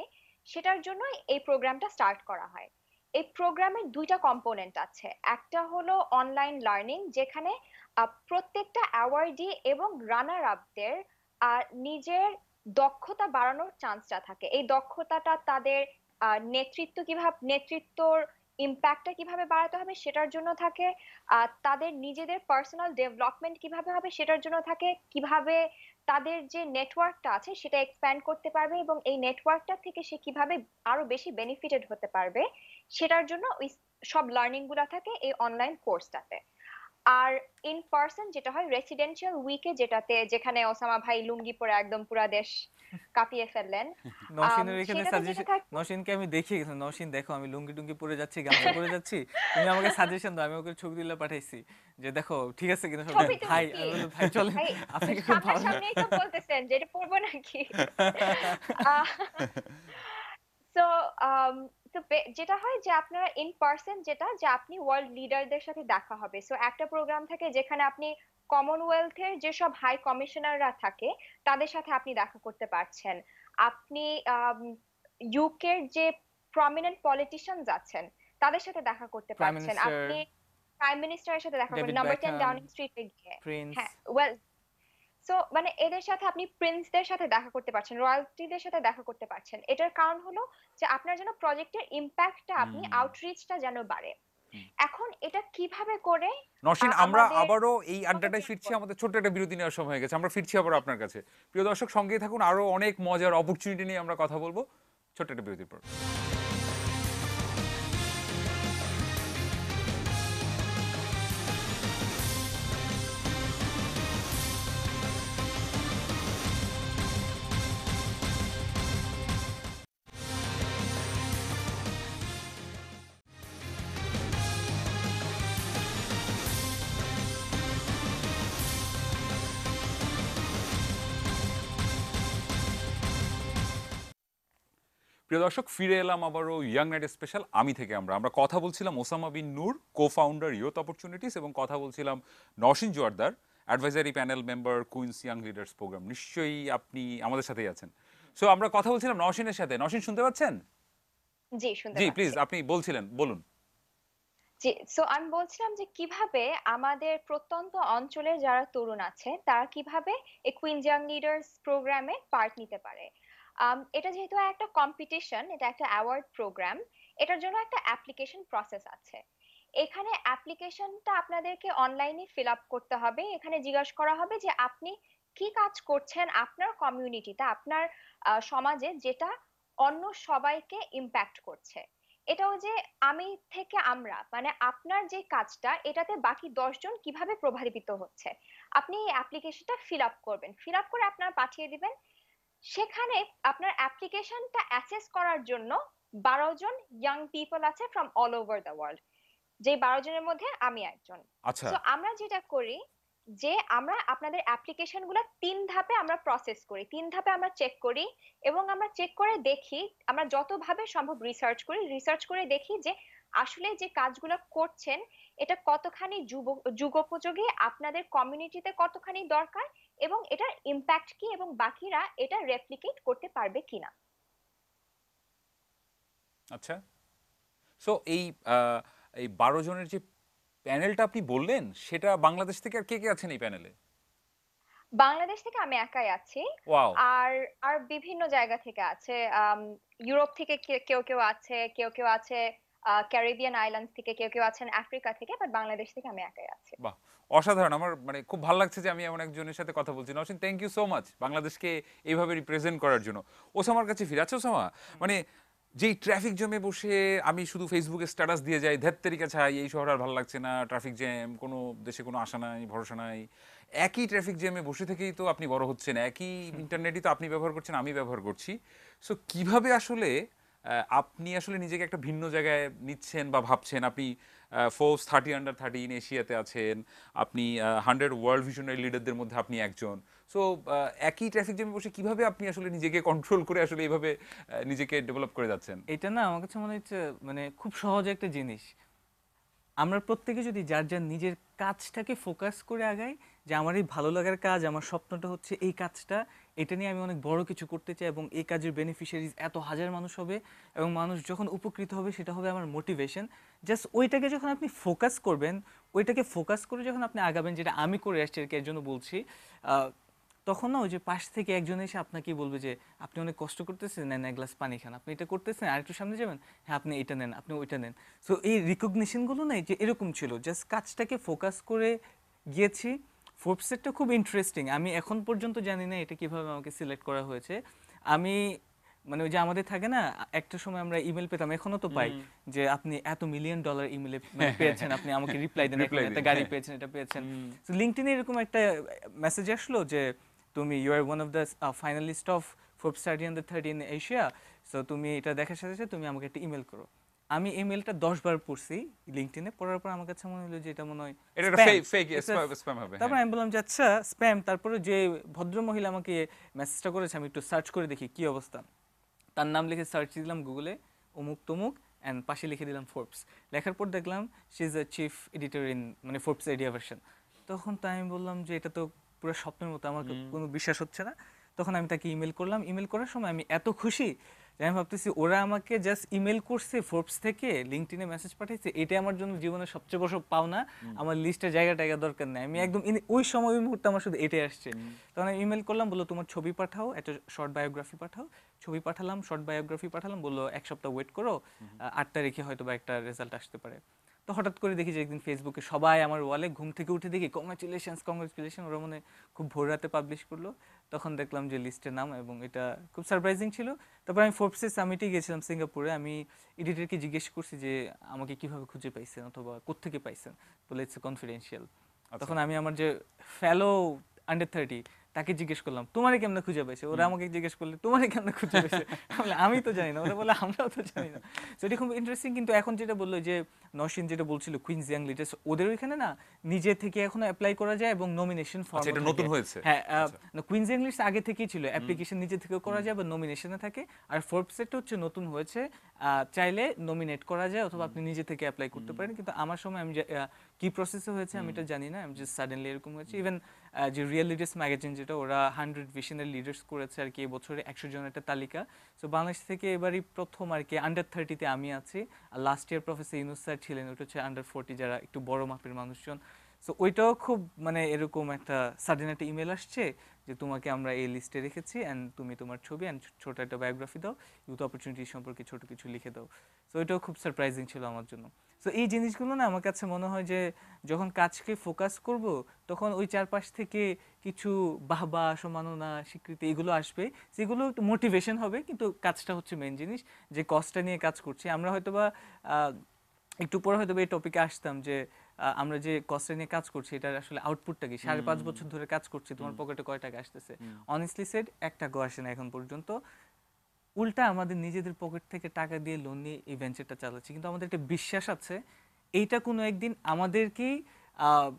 [SPEAKER 3] সেটার জন্য এই প্রোগ্রামটা স্টার্ট করা হয়। এই প্রোগ্রামের দুইটা কম্পোনেন্ট আছে। একটা হলো অনলাইন লার্নিং, যেখানে প্রত্যেকটা অ্যাওয়ার্ডি এবং রানার আপদের নিজের দক্ষতা বাড়ানোর চান্সটা থাকে। এই দক্ষতাটা তাদের নেতৃত্বর ইম্প্যাক্টটা কিভাবে বাড়াতে হবে সেটার জন্য থাকে, তাদের নিজেদের পার্সোনাল ডেভেলপমেন্ট কিভাবে হবে সেটার জন্য থাকে, কিভাবে তাদের যে নেটওয়ার্কটা আছে সেটা এক্সপ্যান্ড করতে পারবে এবং এই নেটওয়ার্কটা থেকে সে কিভাবে আরো বেশি বেনিফিটেড হতে পারবে সেটার জন্য ওই সব লার্নিং গুলা থাকে এই অনলাইন কোর্সটাতে। আর ইন পার্সন যেটা হয় রেসিডেন্সিয়াল উইকে, যেখানে ওসামা ভাই লুঙ্গি পরে একদম পুরা দেশ কাঁপিয়ে ফেললেন,
[SPEAKER 2] নওশিনের এখানে
[SPEAKER 3] সেটাতে যেটা
[SPEAKER 2] সাজেশন,
[SPEAKER 3] থাকে।
[SPEAKER 2] নওশিনকে আমি দেখিয়ে গেছিলাম, নওশিন দেখো আমি লুঙ্গি টুঙ্গি পরে যাচ্ছি, গামছা পরে যাচ্ছি, তুমি আমাকে সাজেশন দাও। আমি ওকে ছবি তুলে পাঠাইছি যে দেখো ঠিক আছে কিনা সব।
[SPEAKER 3] ছবি
[SPEAKER 2] ভাই
[SPEAKER 3] তুলে কি
[SPEAKER 2] আমি বললাম ভাই চলেন,
[SPEAKER 3] ভাই,
[SPEAKER 2] আপনাকে খুব ভালো
[SPEAKER 3] সামনাসামনি তো বলতেছেন যে এটা পড়বো নাকি? আহ, তো যেটা হয় যে আপনারা ইন পার্সন, যেটা যে আপনি ওয়ার্ল্ড লিডারদের সাথে দেখা হবে। সো একটা প্রোগ্রাম থাকে যেখানে আপনি কমনওয়েলথের যেসব হাই কমিশনাররা থাকে তাদের সাথে আপনি দেখা করতে পারছেন। আপনি ইউকের যে প্রমিনেন্ট পলিটিশিয়ানস আছেন তাদের সাথে দেখা করতে
[SPEAKER 2] প্রাইম
[SPEAKER 3] পারছেন।
[SPEAKER 2] মিনিস্টার
[SPEAKER 3] আপনি প্রাইম মিনিস্টারের সাথে দেখা করবেন
[SPEAKER 2] ডেভিড
[SPEAKER 3] নাম্বার 10
[SPEAKER 2] বেকহাম,
[SPEAKER 3] ডাউনিং স্ট্রিটে গিয়ে।
[SPEAKER 2] প্রিন্স।
[SPEAKER 3] হ্যাঁ, ওয়েল, সো মানে এদের সাথে আপনি প্রিন্সদের সাথে দেখা করতে পারছেন, রয়্যালটিদের সাথে দেখা করতে পারছেন। এটার কারণ হলো যে আপনার যেন প্রজেক্টের ইম্প্যাক্টটা, আপনি
[SPEAKER 1] হুম।
[SPEAKER 3] আউটরিচটা যেন বাড়ে। এখন এটা কিভাবে করে
[SPEAKER 1] নওশিন, আমরা
[SPEAKER 3] আমাদের
[SPEAKER 1] আবারও এই আড্ডাটায়
[SPEAKER 3] প্রজেক্ট
[SPEAKER 1] ফিরছি,
[SPEAKER 3] করব?
[SPEAKER 1] আমাদের ছোট্ট একটা বিরতি নেওয়ার সময় হয়ে গেছে, আমরা ফিরছি আবার আপনার কাছে। প্রিয় দর্শক সঙ্গেই থাকুন, আরো অনেক মজার অপরচুনিটি নিয়ে আমরা কথা বলবো ছোট্ট একটা বিরতির পর। প্রিয় দর্শক, ফিরে এলাম আবারও ইয়াং নাইট স্পেশাল আমি থেকে। আমরা কথা বলছিলাম ওসামা বিন Noor, co founder youth opportunities, এবং কথা বলছিলাম Nowshin Joardar, advisory panel member Queen's Young Leaders Programme. নিশ্চয়ই আপনি আমাদের সাথেই আছেন। সো আমরা কথা বলছিলাম নওশিনের সাথে। নওশিন শুনতে পাচ্ছেন?
[SPEAKER 3] জি, শুনতে
[SPEAKER 1] জি প্লিজ,
[SPEAKER 3] পাচ্ছি।
[SPEAKER 1] আপনি বলছিলেন, বলুন।
[SPEAKER 3] জি, সো আমি বলছিলাম যে কিভাবে আমাদের প্রত্যন্ত অঞ্চলে যারা তরুণ আছে তারা কিভাবে এই কুইন্স ইয়াং লিডার্স প্রোগ্রামে পার্ট নিতে পারে। এটা যেহেতু একটা কম্পিটিশন, এটা একটা অ্যাওয়ার্ড প্রোগ্রাম, এটার জন্য একটা অ্যাপ্লিকেশন প্রসেস আছে। এখানে অ্যাপ্লিকেশনটা আপনাদেরকে অনলাইনে ফিল আপ করতে হবে। এখানে জিজ্ঞাসা করা হবে যে আপনি কি কাজ করছেন আপনার কমিউনিটিতে, আপনার সমাজে, যেটা অন্য সবাইকে ইম্প্যাক্ট করছে। এটাও যে আমি থেকে আমরা, মানে আপনার যে কাজটা এটাতে বাকি 10 জন কিভাবে প্রভাবিত হচ্ছে। আপনি এই অ্যাপ্লিকেশনটা ফিল আপ করবেন, ফিল আপ করে আপনারা পাঠিয়ে দিবেন। সেখানে আপনার অ্যাপ্লিকেশনটা অ্যাসেস করার জন্য 12 জন ইয়াং পিপল আছে from all over the world, যে 12 জনের মধ্যে আমি একজন।
[SPEAKER 1] আচ্ছা।
[SPEAKER 3] সো আমরা যেটা করি যে আমরা আপনাদের অ্যাপ্লিকেশন গুলো 3 ধাপে আমরা প্রসেস করি, 3 ধাপে আমরা চেক করি, এবং আমরা চেক করে দেখি, আমরা যতভাবে সম্ভব রিসার্চ করি, রিসার্চ করে দেখি যে আসলে যে কাজগুলো করছেন এটা কতখানি যুগোপযোগী, আপনাদের কমিউনিটিতে কতখানি দরকার, এবং এটার ইম্প্যাক্ট কি, এবং বাকিরা এটা রেপ্লিকেট করতে পারবে কিনা।
[SPEAKER 1] আচ্ছা, সো আহ, এই 12 জনের যে প্যানেলটা আপনি বললেন, সেটা বাংলাদেশ থেকে আর কে কে আছেন এই প্যানেলে?
[SPEAKER 3] বাংলাদেশ থেকে আমি একাই আছি।
[SPEAKER 1] ওয়াও।
[SPEAKER 3] আর আর বিভিন্ন জায়গা থেকে আছে, ইউরোপ থেকে কেউ কেউ আছে, কেউ কেউ আছে ক্যারিবিয়ান আইল্যান্ডস থেকে, কেউ কেউ আছেন আফ্রিকা থেকে, বাট বাংলাদেশ থেকে আমি একাই আছি।
[SPEAKER 1] বাহ, অসাধারণ। আমার মানে খুব ভালো লাগছে যে আমি এমন একজনের সাথে কথা বলছি। Nowshin, thank you so much বাংলাদেশকে এইভাবে রিপ্রেজেন্ট করার জন্য। ওসামার কাছে ফিরে আছে। ওসামা, মানে যেই ট্রাফিক জ্যামে বসে আমি শুধু ফেসবুকে স্ট্যাটাস দিয়ে যাই, ধ্যাত তেরিকা ছাই, এই শহর আর ভালো লাগছে না, ট্রাফিক জ্যাম, কোনো দেশে কোনো আশা নাই, ভরসা নাই। একই ট্রাফিক জ্যামে বসে থেকেই তো আপনি বড় হচ্ছেন, একই ইন্টারনেটই তো আপনি ব্যবহার করছেন, আমি ব্যবহার করছি। সো কিভাবে আসলে আপনি আসলে নিজেকে একটা ভিন্ন জায়গায় নিচ্ছেন বা ভাবছেন? আপনি ফোর্বস 30 আন্ডার 30 এশিয়াতে আছেন, আপনি 100 ওয়ার্ল্ড ভিশনারি লিডারদের মধ্যে আপনি একজন। সো একই ট্রাফিক জ্যামে বসে কিভাবে আপনি আসলে নিজেকে কন্ট্রোল করে আসলে এইভাবে নিজেকে ডেভেলপ করে যাচ্ছেন?
[SPEAKER 2] এটা না আমার কাছে মনে হচ্ছে মানে খুব সহজ একটা জিনিস। আমরা প্রত্যেকে যদি যার যার নিজের কাজটাকে ফোকাস করে আগাই, যে আমার এই ভালো লাগার কাজ, আমার স্বপ্নটা হচ্ছে এই কাজটা, এটা নিয়ে আমি অনেক বড় কিছু করতে চাই এবং এই কাজের বেনিফিশিয়ারিজ এত হাজার মানুষ হবে এবং মানুষ যখন উপকৃত হবে সেটা হবে আমার মোটিভেশন। জাস্ট ওইটাকে যখন আপনি ফোকাস করবেন, ওইটাকে ফোকাস করে যখন আপনি আগাবেন, যেটা আমি করে আসছি আর কি, এর জন্য বলছি, তখন না ওই যে পাশ থেকে একজন এসে আপনাকে বলবে যে আপনি অনেক কষ্ট করতেছেন, নেন এক গ্লাস পানি খান, আপনি এটা করতেছেন আর একটু সামনে যাবেন, হ্যাঁ আপনি এটা নেন, আপনি ওইটা নেন। সো এই রিকগনিশনগুলো না যে এরকম ছিল, জাস্ট কাজটাকে ফোকাস করে গিয়েছি। ফোর্বসেটটা খুব ইন্টারেস্টিং, আমি এখন পর্যন্ত জানি না এটা কিভাবে আমাকে সিলেক্ট করা হয়েছে। আমি মানে ওই যে আমাদের থাকে না, একটা সময় আমরা ইমেল পেতাম, এখনো তো পাই, যে আপনি এত $1,000,000 ইমেলে পেয়েছেন, আপনি আমাকে রিপ্লাই দেন, এখন
[SPEAKER 1] রিপ্লাই
[SPEAKER 2] একটা
[SPEAKER 1] দিন,
[SPEAKER 2] গাড়ি
[SPEAKER 1] হ্যাঁ।
[SPEAKER 2] পেয়েছেন, এটা পেয়েছেন। তো লিঙ্কডইনে এরকম একটা মেসেজ আসলো যে তুমি you are one of the finalist of Forbes 30 in Asia, so তুমি এটা দেখার সাথে সাথে তুমি আমাকে একটা ইমেল করো। আমি ইমেলটা 10 বার পড়ছি লিঙ্কডইনে, পড়ার পর আমার কাছে মনে হলো যে এটা মনে হয়
[SPEAKER 1] এটা একটা
[SPEAKER 2] spam।
[SPEAKER 1] Fake
[SPEAKER 2] It's a-
[SPEAKER 1] spam হবে,
[SPEAKER 2] তারপর
[SPEAKER 1] হ্যাঁ।
[SPEAKER 2] আমি বললাম যে আচ্ছা স্প্যাম, তারপরে যে ভদ্র মহিলা আমাকে মেসেজটা করেছে আমি একটু সার্চ করে দেখি কি অবস্থা। তার নাম লিখে সার্চ দিলাম গুগলে, অমুক তমুক, অ্যান্ড পাশে লিখে দিলাম ফোর্বস। লেখার পর দেখলাম she is a chief editor in মানে ফোর্বস আইডিয়া ভার্সন। তখন তো আমি বললাম যে এটা তো পুরো স্বপ্নের মতো, আমার কোনো বিশ্বাস হচ্ছে না। তখন আমি তাকে ইমেল করলাম, ইমেল করার সময় আমি এত খুশি যে আমি ভাবতেছি ওরা আমাকে জাস্ট ইমেল করছে ফোর্বস থেকে, লিঙ্কডইনে মেসেজ পাঠাইছে, এটাই আমার জন্য জীবনের সবচেয়ে বড় পাওনা। আমার লিস্টে জায়গা টায়গা দরকার নেই, আমি একদম ওই সময় ওই মুহূর্তে আমার শুধু এটাই আসছে। তখন আমি ইমেল করলাম, বললো তোমার ছবি পাঠাও, একটা শর্ট বায়োগ্রাফি পাঠাও। ছবি পাঠালাম, শর্ট বায়োগ্রাফি পাঠালাম, বললো 1 সপ্তাহ ওয়েট করো, 8 তারিখে হয়তো বা একটা রেজাল্ট আসতে পারে। তো হঠাৎ করে দেখি যে একদিন ফেসবুকে সবাই আমার ওয়ালে, ঘুম থেকে উঠে দেখি কংগ্রাচুলেশনস কংগ্রাচুলেশন, ওরা মনে হয় খুব ভোর রাতে পাবলিশ করলো। তখন দেখলাম যে লিস্টের নাম, এবং এটা খুব সারপ্রাইজিং ছিল। তারপর আমি ফোর্বসের সামিটে গেছিলাম সিঙ্গাপুরে, আমি এডিটরকে জিজ্ঞেস করছি যে আমাকে কিভাবে খুঁজে পাইছেন অথবা কোত্থেকে পাইছেন, বলে ইটস কনফিডেন্সিয়াল। তখন আমি আমার যে ফেলো আন্ডার 30 তাকে জিজ্ঞেস করলাম তোমারে কেমনে খুঁজে পাইছে, ওরা আমাকে জিজ্ঞেস করলে তোমারে কেমনে খুঁজে পাইছে, আমি তো জানি না, ওরা বলে আমরাও তো জানি না। তো এটা খুব ইন্টারেস্টিং। কিন্তু এখন যেটা বললো যে নওশিন যেটা বলছিল কুইন্স ইয়াং লিডার্স, ওদের ওইখানে না নিজে থেকে এখনো অ্যাপ্লাই করা যায় এবং নমিনেশন ফর্ম,
[SPEAKER 1] আচ্ছা, এটা নতুন হয়েছে?
[SPEAKER 2] হ্যাঁ,
[SPEAKER 1] আচ্ছা।
[SPEAKER 2] কুইন্স ইয়াং লিডার্স আগে থেকেই ছিল, অ্যাপ্লিকেশন নিজে থেকেও করা যায় বা নমিনেশনে থাকে। আর ফোর্বসেটটা হচ্ছে নতুন হয়েছে, চাইলে নমিনেট করা যায় অথবা আপনি নিজে থেকে অ্যাপ্লাই করতে পারেন। কিন্তু আমার সময় আমি কি প্রসেসে হয়েছে আমি এটা জানি না, আমি জাস্ট সাডেনলি এরকম হয়েছে। ইভেন যে রিয়েল লিডার্স ম্যাগাজিন, যেটা ওরা 100 ভিশনারি লিডার্স করেছে আর কি এবছরে 100 জনের একটা তালিকা। সো বাংলাদেশ থেকে এবারই প্রথম আর কি আন্ডার 30-তে আমি আছি। আর last year professor Yunus sir ছিলেন, ওটা হচ্ছে আন্ডার 40, যারা একটু বড় মাপের মানুষজন। সো ওইটাও খুব মানে এরকম একটা সাডেন একটা ইমেল আসছে যে তোমাকে আমরা এই লিস্টে রেখেছি, অ্যান্ড তুমি তোমার ছবি অ্যান্ড ছোট একটা বায়োগ্রাফি দাও, ইউথ অপরচুনিটি সম্পর্কে ছোট কিছু লিখে দাও। সো এটাও খুব সারপ্রাইজিং ছিল আমার জন্য। সো এই জিনিসগুলো না আমার কাছে মনে হয় যে যখন কাজকে ফোকাস করব, তখন ওই চারপাশ থেকে কিছু বাহবা, সম্মাননা, স্বীকৃতি এগুলো আসবে, সেগুলো একটু মোটিভেশন হবে। কিন্তু কাজটা হচ্ছে মেন জিনিস, যে কজটা নিয়ে কাজ করছি আমরা। হয়তোবা একটু পরে হয়তো এই টপিকে আসতাম যে আমরা যে কস্ট নিয়ে কাজ করছি এটার আসলে আউটপুটটা কি, 5.5 বছর ধরে কাজ করছি, তোমার পকেটে কয় টাকা আসতেছে? অনেস্টলি সেড 1 টাকা আসে না এখন পর্যন্ত। উল্টা আমাদের নিজেদের পকেট থেকে টাকা দিয়ে লোন নিয়ে এই ভেঞ্চারটা চালাচ্ছি, কিন্তু আমাদের একটা বিশ্বাস আছে এইটা কোনো একদিন আমাদেরকেই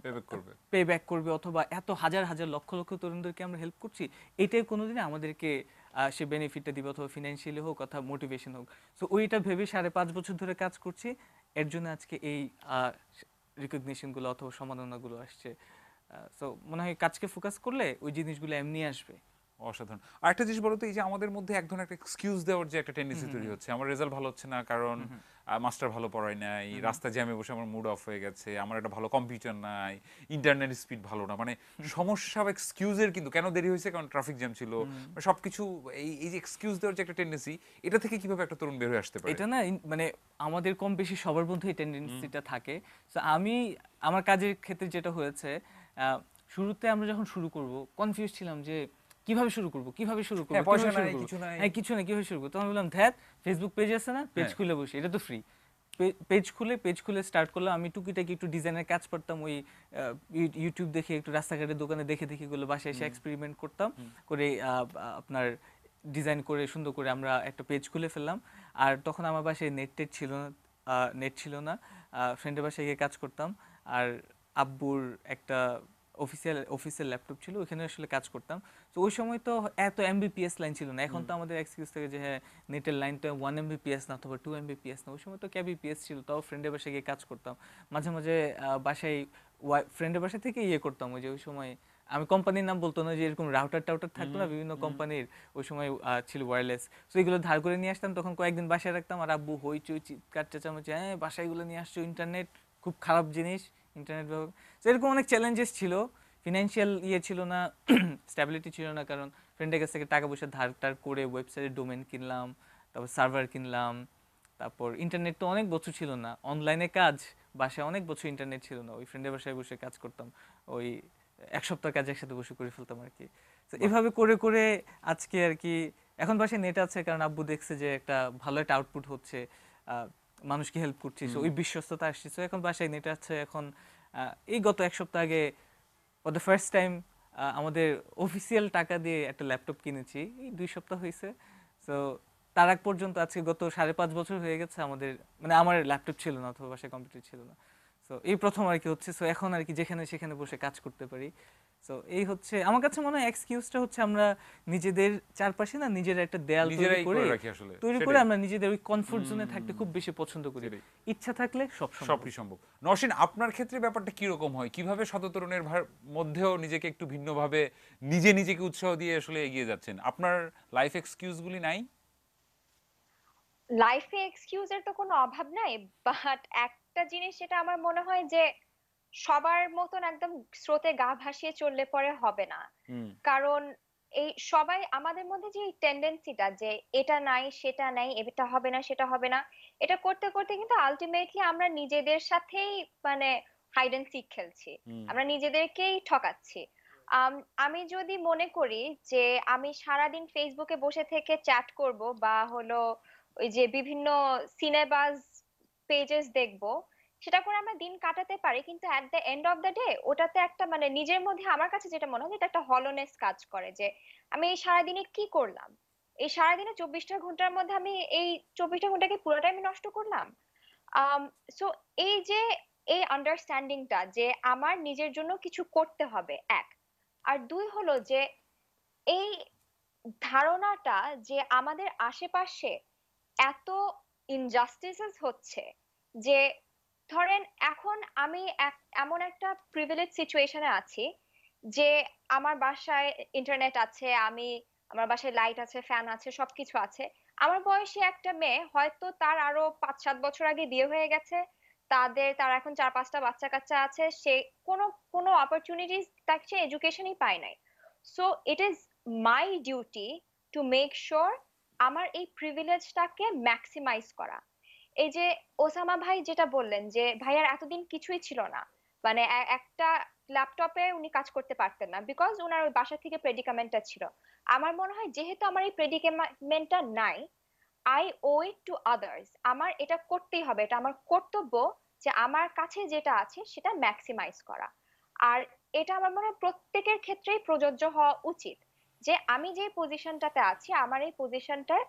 [SPEAKER 1] পেব্যাক করবে।
[SPEAKER 2] পে ব্যাক করবে, অথবা এত হাজার হাজার লক্ষ লক্ষ তরুণদেরকে আমরা হেল্প করছি, এটাই কোনোদিন আমাদেরকে সে বেনিফিটটা দিবে, অথবা ফিনান্সিয়ালি হোক অথবা মোটিভেশন হোক। সো ওইটা ভেবে 5.5 বছর ধরে কাজ করছি, এর জন্য আজকে এই রিকগনিশনগুলো অথবা সম্মাননাগুলো আসছে। সো মনে হয় কাজকে ফোকাস করলে ওই জিনিসগুলো এমনি আসবে।
[SPEAKER 1] অসাধারণ। আরেকটা জিনিস বলো তো, এই যে আমাদের মধ্যে এক ধরনের একটা এক্সকিউজ দেওয়ার যে একটা টেন্ডেন্সি তৈরি হচ্ছে, আমার রেজাল্ট ভালো হচ্ছে না কারণ মাস্টার ভালো পড়ায় নাই, রাস্তা জ্যামে বসে আমার মুড অফ হয়ে গেছে, আমার একটা ভালো কম্পিউটার নাই, ইন্টারনেট স্পিড ভালো না, মানে সমস্যা বা এক্সকিউজের, কিন্তু কেন দেরি হয়েছে কারণ ট্রাফিক জ্যাম ছিল, মানে সবকিছু এই এই যে এক্সকিউজ দেওয়ার যে একটা টেন্ডেন্সি, এটা থেকে কিভাবে একটা তরুণ বের হয়ে আসতে পারে?
[SPEAKER 2] এটা না মানে আমাদের কম বেশি সবার মধ্যে এই টেন্ডেন্সিটা থাকে। সো আমার কাজের ক্ষেত্রে যেটা হয়েছে, শুরুতে আমরা যখন শুরু করব কনফিউজ ছিলাম যে কিভাবে শুরু করব, কিভাবে শুরু করব,
[SPEAKER 1] হ্যাঁ, পয়সা
[SPEAKER 2] কিভাবে শুরু
[SPEAKER 1] নাই,
[SPEAKER 2] করব,
[SPEAKER 1] কিছু নাই।
[SPEAKER 2] হ্যাঁ কিছু না, কিভাবে শুরু করব। তখন বললাম ধ্যাত, ফেসবুক পেজ আছে না, পেজ
[SPEAKER 1] হ্যাঁ।
[SPEAKER 2] খুলে বসি, এটা তো ফ্রি। পেজ খুলে স্টার্ট করলাম। আমি টুকিটাকি একটু ডিজাইনের কাজ করতাম, ওই ইউটিউব দেখে, একটু রাস্তাঘাটের দোকানে দেখে দেখে গুলো বাসায় এসে এক্সপেরিমেন্ট করতাম, করে আপনার ডিজাইন করে সুন্দর করে আমরা একটা পেজ খুলে ফেললাম। আর তখন আমার বাসায় নেট ছিল না, ফ্রেন্ডের বাসায় গিয়ে কাজ করতাম। আর আব্বুর একটা অফিসের ল্যাপটপ ছিল, ওইখানে আসলে কাজ করতাম। তো ওই সময় তো এত এমবিপিএস লাইন ছিল না। এখন তো আমাদের এক্সকিউজ থাকে যে হ্যাঁ নেটের লাইন তো 1 MBPS না অথবা 2 MBPS না, ওই সময় তো কেবিপিএস ছিল। তাও ফ্রেন্ডের বাসায় গিয়ে কাজ করতাম। মাঝে মাঝে বাসায় ফ্রেন্ডের বাসা থেকে করতাম, ওই যে ওই সময় আমি কোম্পানির নাম বলতো না, যে এরকম রাউটার টাউটার থাকতো না বিভিন্ন কোম্পানির, ওই সময় ছিল ওয়্যারলেস। তো এগুলো ধার করে নিয়ে আসতাম, তখন কয়েকদিন বাসায় রাখতাম। আর আব্বু হইচই চিৎকার চেঁচামেচি, হ্যাঁ বাসায় এগুলো নিয়ে আসছো, ইন্টারনেট খুব খারাপ জিনিস, ইন্টারনেট ব্যবহার। তো এরকম অনেক চ্যালেঞ্জেস ছিল। ফিনান্সিয়াল ছিল না, স্ট্যাবিলিটি ছিল না, কারণ ফ্রেন্ডের কাছ থেকে টাকা পয়সা ধার টার করে ওয়েবসাইটে ডোমেন কিনলাম, তারপর সার্ভার কিনলাম। তারপর ইন্টারনেট তো অনেক বছর ছিল না, অনলাইনে কাজ, বাসায় অনেক বছর ইন্টারনেট ছিল না, ওই ফ্রেন্ডের বাসায় বসে কাজ করতাম, ওই 1 সপ্তাহ কাজ একসাথে বসে করে ফেলতাম আর কি। তো এভাবে করে করে আজকে আর কি এখন বাসায় নেট আছে, কারণ আব্বু দেখছে যে একটা ভালো একটা আউটপুট হচ্ছে, মানুষকে হেল্প করছি, so ওই বিশ্বস্ততা আসছে। So এখন বাসায় নেট আছে। এখন এই গত 1 সপ্তাহ আগে ফর দ্য ফার্স্ট টাইম আমাদের অফিসিয়াল টাকা দিয়ে একটা ল্যাপটপ কিনেছি, এই 2 সপ্তাহ হয়েছে। সো তার আগ পর্যন্ত আজকে গত 5.5 বছর হয়ে গেছে আমাদের, মানে আমার ল্যাপটপ ছিল না অথবা বাসায় কম্পিউটার ছিল না। সো এই প্রথম আর কি হচ্ছে। সো এখন আর কি যেখানে সেখানে বসে কাজ করতে পারি। সো এই হচ্ছে আমার কাছে মনে হয় এক্সকিউজটা হচ্ছে আমরা নিজেদের চারপাশে না নিজের একটা দেয়াল
[SPEAKER 1] নিজেরাই করে রাখি আসলে,
[SPEAKER 2] তৈরি করে
[SPEAKER 1] সেটাই।
[SPEAKER 2] আমরা নিজেদের ওই কমফোর্ট জোনে থাকতে খুব বেশি পছন্দ করি।
[SPEAKER 1] সেটাই।
[SPEAKER 2] ইচ্ছা থাকলে সব সম্ভব।
[SPEAKER 1] সবই সম্ভব। নওশীন, আপনার ক্ষেত্রে ব্যাপারটা কিরকম হয়? কিভাবে শত তরুণের মধ্যেও নিজেকে একটু ভিন্নভাবে নিজেকে উৎসাহ দিয়ে আসলে এগিয়ে যাচ্ছেন? আপনার লাইফ এক্সকিউজ গুলি নাই?
[SPEAKER 3] লাইফে এক্সকিউজের তো কোনো অভাব নাই, বাট একটা জিনিস যেটা আমার মনে হয় যে সবার মতন একদম স্রোতে গা ভাসিয়ে চললে পরে হবে না।
[SPEAKER 1] হুম।
[SPEAKER 3] কারণ এই সবাই আমাদের মধ্যে যে টেন্ডেন্সিটা যে এটা নাই সেটা নাই, এটা হবে না সেটা হবে না, এটা করতে করতে কিন্তু আলটিমেটলি আমরা নিজেদের সাথেই মানে হাইড এন্ড সিক খেলছি,
[SPEAKER 1] হুম।
[SPEAKER 3] আমরা নিজেদেরকেই ঠকাচ্ছি। আম, আমি যদি মনে করি যে আমি সারাদিন ফেসবুকে বসে থেকে চ্যাট করব বা হলো ওই যে বিভিন্ন সিনেবাজ পেজেস দেখবো, সেটা করে আমরা দিন কাটাতে পারি, কিন্তু at the end of the day ওটাতে একটা মানে নিজের মধ্যে আমার কাছে যেটা মনে হয় যে এটা একটা হলোনেস কাজ করে, যে আমি এই সারাদিনে কি করলাম, এই সারাদিনে 24টা ঘন্টার মধ্যে আমি এই 24টা ঘন্টাকে পুরোটাই আমি নষ্ট করলাম। সো এই যে এই আন্ডারস্ট্যান্ডিংটা যে আমার নিজের জন্য কিছু করতে হবে, এক। আর দুই হলো যে এই ধারণাটা যে আমাদের আশেপাশে এত ইনজাস্টিসেস হচ্ছে, যে ধরেন এখন আমি এমন একটা প্রিভিলেজ সিচুয়েশনে আছি যে আমার বাসায় ইন্টারনেট আছে, আমার বাসায় লাইট আছে, ফ্যান আছে, সবকিছু আছে। আমার বয়সী একটা মেয়ে হয়তো তার আরো 5-7 বছর আগে বিয়ে হয়ে গেছে, তার এখন 4-5টা বাচ্চা কাচ্চা আছে, সে কোনো কোনো অপরচুনিটিস তার সে এডুকেশনই পায় নাই। So it is my duty to make sure আমার এই প্রিভিলেজটাকে ম্যাক্সিমাইজ করা। এই যে ওসামা ভাই যেটা বললেন যে ভাইয়ার এতদিন কিছুই ছিল না, মানে একটা ল্যাপটপে উনি কাজ করতে পারতেন না বিকজ ওনার ওই বাসা থেকে প্রেডিকামেন্টটা ছিল। আমার মনে হয় যেহেতু আমার এই প্রেডিকামেন্টটা নাই, I owe it to others, আমার এটা করতেই হবে, এটা আমার কর্তব্য যে আমার কাছে যেটা আছে সেটা ম্যাক্সিমাইজ করা। আর এটা আমার মনে হয় প্রত্যেকের ক্ষেত্রেই প্রযোজ্য হওয়া উচিত, যে আমি যে পজিশনটাতে আছি আমার এই পজিশনটার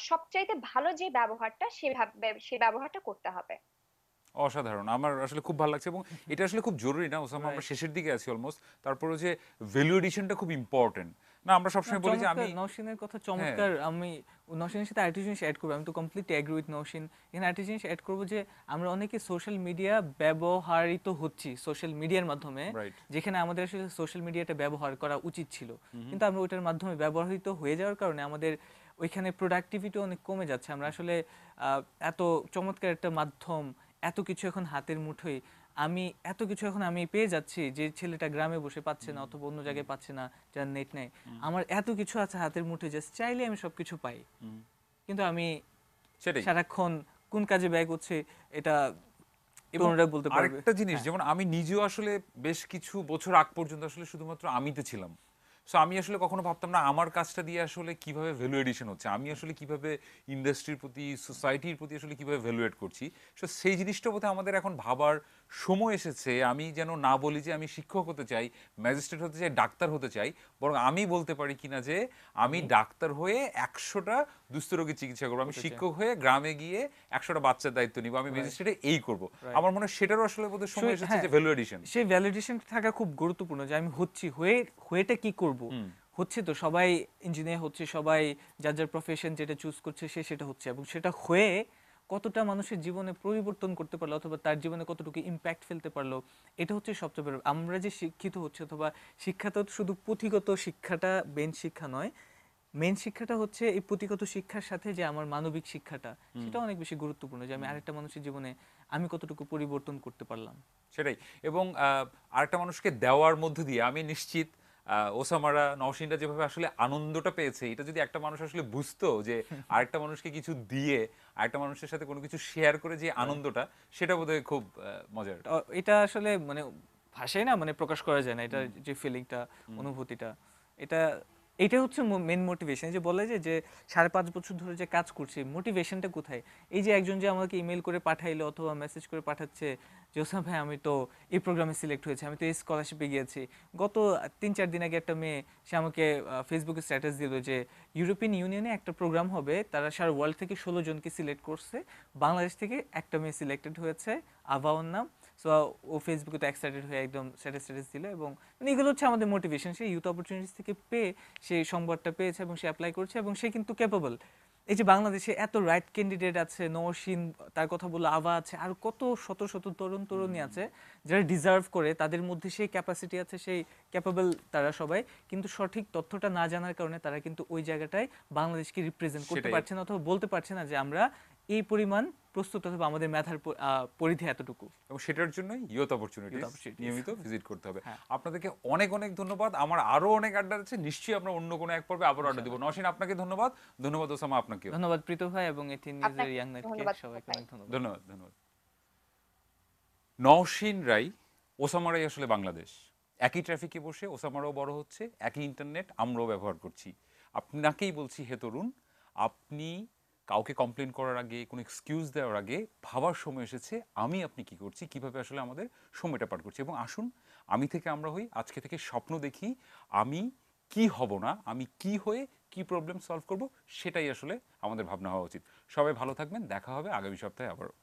[SPEAKER 3] সবচাইতে ভালো যে ব্যবহারটা সেভাবে সে ব্যবহারটা করতে হবে।
[SPEAKER 1] অসাধারণ। আমার আসলে খুব ভালো লাগছে এবং এটা আসলে খুব জরুরি না ওসামা, আমরা
[SPEAKER 2] রাইট।
[SPEAKER 1] শেষের দিকে আছি অলমোস্ট। তারপরেও যে ভ্যালু এডিশনটা খুব ইম্পর্টেন্ট। না আমরা
[SPEAKER 2] না,
[SPEAKER 1] সবসময় বলি যে
[SPEAKER 2] চমৎকার
[SPEAKER 1] আমি
[SPEAKER 2] নওশিনের কথা
[SPEAKER 1] হ্যাঁ,
[SPEAKER 2] চমৎকার। আমি নওশিনের সাথে আরেকটা জিনিস অ্যাড করবো, আমি তো কমপ্লিটলি এগ্রি উইথ নওশিন। এখানে আরেকটা জিনিস অ্যাড করবো যে আমরা অনেকে সোশ্যাল মিডিয়া ব্যবহারিত হচ্ছি সোশ্যাল মিডিয়ার মাধ্যমে,
[SPEAKER 1] রাইট।
[SPEAKER 2] যেখানে আমাদের আসলে সোশ্যাল মিডিয়াটা ব্যবহার করা উচিত ছিল, কিন্তু আমরা ওইটার মাধ্যমে ব্যবহৃত হয়ে যাওয়ার কারণে আমাদের ওইখানে প্রোডাক্টিভিটি অনেক কমে যাচ্ছে। আমরা আসলে এত চমৎকার একটা মাধ্যম, এত কিছু এখন হাতের মুঠোয়, আমি এত কিছু এখন আমি পেয়ে যাচ্ছি যে ছেলেটা গ্রামে বসে পাচ্ছে না অথবা অন্য জায়গায় পাচ্ছে না, যার নেট নেই। আমার এত কিছু আছে হাতের মুঠোয়, জাস্ট চাইলে আমি সবকিছু পাই, কিন্তু আমি
[SPEAKER 1] সেটাই।
[SPEAKER 2] সারাক্ষণ কোন কাজে ব্যয় করছে এটা
[SPEAKER 1] এবং
[SPEAKER 2] তরুণরা বলতে পারবে।
[SPEAKER 1] আরেকটা জিনিস,
[SPEAKER 2] হ্যাঁ,
[SPEAKER 1] যেমন আমি নিজেও আসলে বেশ কিছু বছর আগ পর্যন্ত আসলে শুধুমাত্র আমিতে ছিলাম। সো আমি আসলে কখনো ভাবতাম না আমার কাজটা দিয়ে আসলে কিভাবে ভ্যালু এডিশন হচ্ছে, আমি আসলে কিভাবে ইন্ডাস্ট্রির প্রতি, সোসাইটির প্রতি আসলে কিভাবে ভ্যালুয়েট করছি। সো সেই জিনিসটা বোধহয় আমাদের এখন ভাবার সময় এসেছে। আমি যেন না বলি যে আমি শিক্ষক হতে চাই, ম্যাজিস্ট্রেট হতে চাই, ডাক্তার হতে চাই, বরং আমি বলতে পারি কিনা যে আমি ডাক্তার হয়ে 100টা দুস্থ রোগীর চিকিৎসা করবো, আমি
[SPEAKER 2] হতে চাই।
[SPEAKER 1] শিক্ষক হয়ে গ্রামে গিয়ে 100টা বাচ্চার দায়িত্ব নিব, আমি
[SPEAKER 2] Right.
[SPEAKER 1] ম্যাজিস্ট্রেটে এই করব।
[SPEAKER 2] Right.
[SPEAKER 1] আমার মনে হয় সেটারও আসলে বোধহয় সময়
[SPEAKER 2] So,
[SPEAKER 1] এসেছে
[SPEAKER 2] হ্যাঁ,
[SPEAKER 1] যে ভ্যালু এডিশন।
[SPEAKER 2] সেই ভ্যালিডেশন থাকা খুব গুরুত্বপূর্ণ যে আমি হচ্ছি, হয়েটা কি করব। হচ্ছে তো সবাই ইঞ্জিনিয়ার হচ্ছে, সবাই যার যার প্রফেশন যেটা চুজ করছে সে সেটা হচ্ছে, এবং সেটা হয়ে কতটা মানুষের জীবনে পরিবর্তন করতে পারলো অথবা তার জীবনে কতটুকু ইম্প্যাক্ট ফেলতে পারলো, এটা হচ্ছে সবচেয়ে বড়। আমরা যে শিক্ষিত হচ্ছে অথবা শিক্ষা তো শুধু পুঁথিগত শিক্ষাটা মেন শিক্ষা নয়, মেন শিক্ষাটা হচ্ছে এই পুঁথিগত শিক্ষার সাথে যে আমার মানবিক শিক্ষাটা, সেটা অনেক বেশি গুরুত্বপূর্ণ, যে আমি আরেকটা মানুষের জীবনে আমি কতটুকু পরিবর্তন করতে পারলাম।
[SPEAKER 1] সেটাই। এবং আরেকটা মানুষকে দেওয়ার মধ্য দিয়ে আমি নিশ্চিত ওসামারা, নওশিনরা যেভাবে আসলে আনন্দটা পেয়েছে, এটা যদি একটা মানুষ আসলে বুঝতো যে আরেকটা মানুষকে কিছু দিয়ে আরেকটা মানুষের সাথে কোনো কিছু শেয়ার করে যে আনন্দটা, সেটা বোধহয় খুব মজার।
[SPEAKER 2] এটা আসলে মানে ভাষায় না মানে প্রকাশ করা যায় না, এটা যে ফিলিংটা, অনুভূতিটা, এটা এটা হচ্ছে মেন মোটিভেশন। যে বলে যে 5.5 বছর ধরে যে কাজ করছি, মোটিভেশনটা কোথায়? এই যে একজন যে আমাকে ইমেল করে পাঠাইলো অথবা মেসেজ করে পাঠাচ্ছে যে ওসাম ভাই আমি তো এই প্রোগ্রামে সিলেক্ট হয়েছি, আমি তো এই স্কলারশিপে গিয়েছি। গত 3-4 দিন আগে একটা মেয়ে সে আমাকে ফেসবুকে স্ট্যাটাস দিল যে ইউরোপিয়ান ইউনিয়নে একটা প্রোগ্রাম হবে, তারা সারা ওয়ার্ল্ড থেকে 16 জনকে সিলেক্ট করছে, বাংলাদেশ থেকে একটা মেয়ে সিলেক্টেড হয়েছে, আভাওয়ার নাম। সো ও ফেসবুকে তো এক্সাইটেড হয়ে একদম স্ট্যাটাস দিল, এবং মানে এগুলো হচ্ছে আমাদের মোটিভেশন। সে ইউথ অপরচুনিটিস থেকে পেয়ে সে সংবাদটা পেয়েছে এবং সে অ্যাপ্লাই করছে, এবং সে কিন্তু ক্যাপেবল। এই যে বাংলাদেশে এত রাইট ক্যান্ডিডেট আছে, নওশিন তার কথা বললো, আভা আছে, আর কত শত শত তরুণ তরুণী আছে যারা ডিজার্ভ করে, তাদের মধ্যে সেই ক্যাপাসিটি আছে, সেই ক্যাপেবল তারা সবাই, কিন্তু সঠিক তথ্যটা না জানার কারণে তারা কিন্তু ওই জায়গাটায় বাংলাদেশকে রিপ্রেজেন্ট করতে
[SPEAKER 1] সেটাই।
[SPEAKER 2] পারছে না অথবা বলতে পারছে না যে আমরা এই পরিমাণ প্রস্তুত অথবা আমাদের মেধার পরিধি এতটুকু।
[SPEAKER 1] এবং সেটার জন্যই ইয়ুথ অপরচুনিটিস
[SPEAKER 2] Youth opportunities।
[SPEAKER 1] নিয়মিত ভিজিট করতে হবে।
[SPEAKER 2] হ্যাঁ।
[SPEAKER 1] আপনাদেরকে অনেক অনেক ধন্যবাদ। আমার আরো অনেক আড্ডা আছে, নিশ্চয়ই আমরা অন্য কোনো এক পর্বে আবারও আড্ডা দিব। নওশিন আপনাকে ধন্যবাদ, ধন্যবাদ ওসামা আপনাকেও
[SPEAKER 2] ধন্যবাদ প্রীত ভাই এবং এটি নিউজের
[SPEAKER 3] আপনাকে
[SPEAKER 2] ইয়াং নাইটকে
[SPEAKER 3] ধন্যবাদ
[SPEAKER 2] সবাইকে
[SPEAKER 3] ভাই।
[SPEAKER 2] অনেক ধন্যবাদ।
[SPEAKER 1] ধন্যবাদ। ধন্যবাদ। নওশিন রাই, ওসামা রাই আসলে বাংলাদেশ। একই ট্রাফিকে বসে ওসামারাও বড় হচ্ছে, একই ইন্টারনেট আমরাও ব্যবহার করছি। আপনাকেই বলছি হে তরুণ, আপনি কাউকে কমপ্লেন করার আগে, কোনো এক্সকিউজ দেওয়ার আগে ভাবার সময় এসেছে আপনি কি করছি, কিভাবে আসলে আমাদের সময়টা পার করছি। এবং আসুন আমি থেকে আমরা হই, আজকে থেকে স্বপ্ন দেখি আমি কি হব না, আমি কি হয়ে কি প্রবলেম সলভ করব, সেটাই আসলে আমাদের ভাবনা হওয়া উচিত। সবাই ভালো থাকবেন, দেখা হবে আগামী সপ্তাহে আবারও।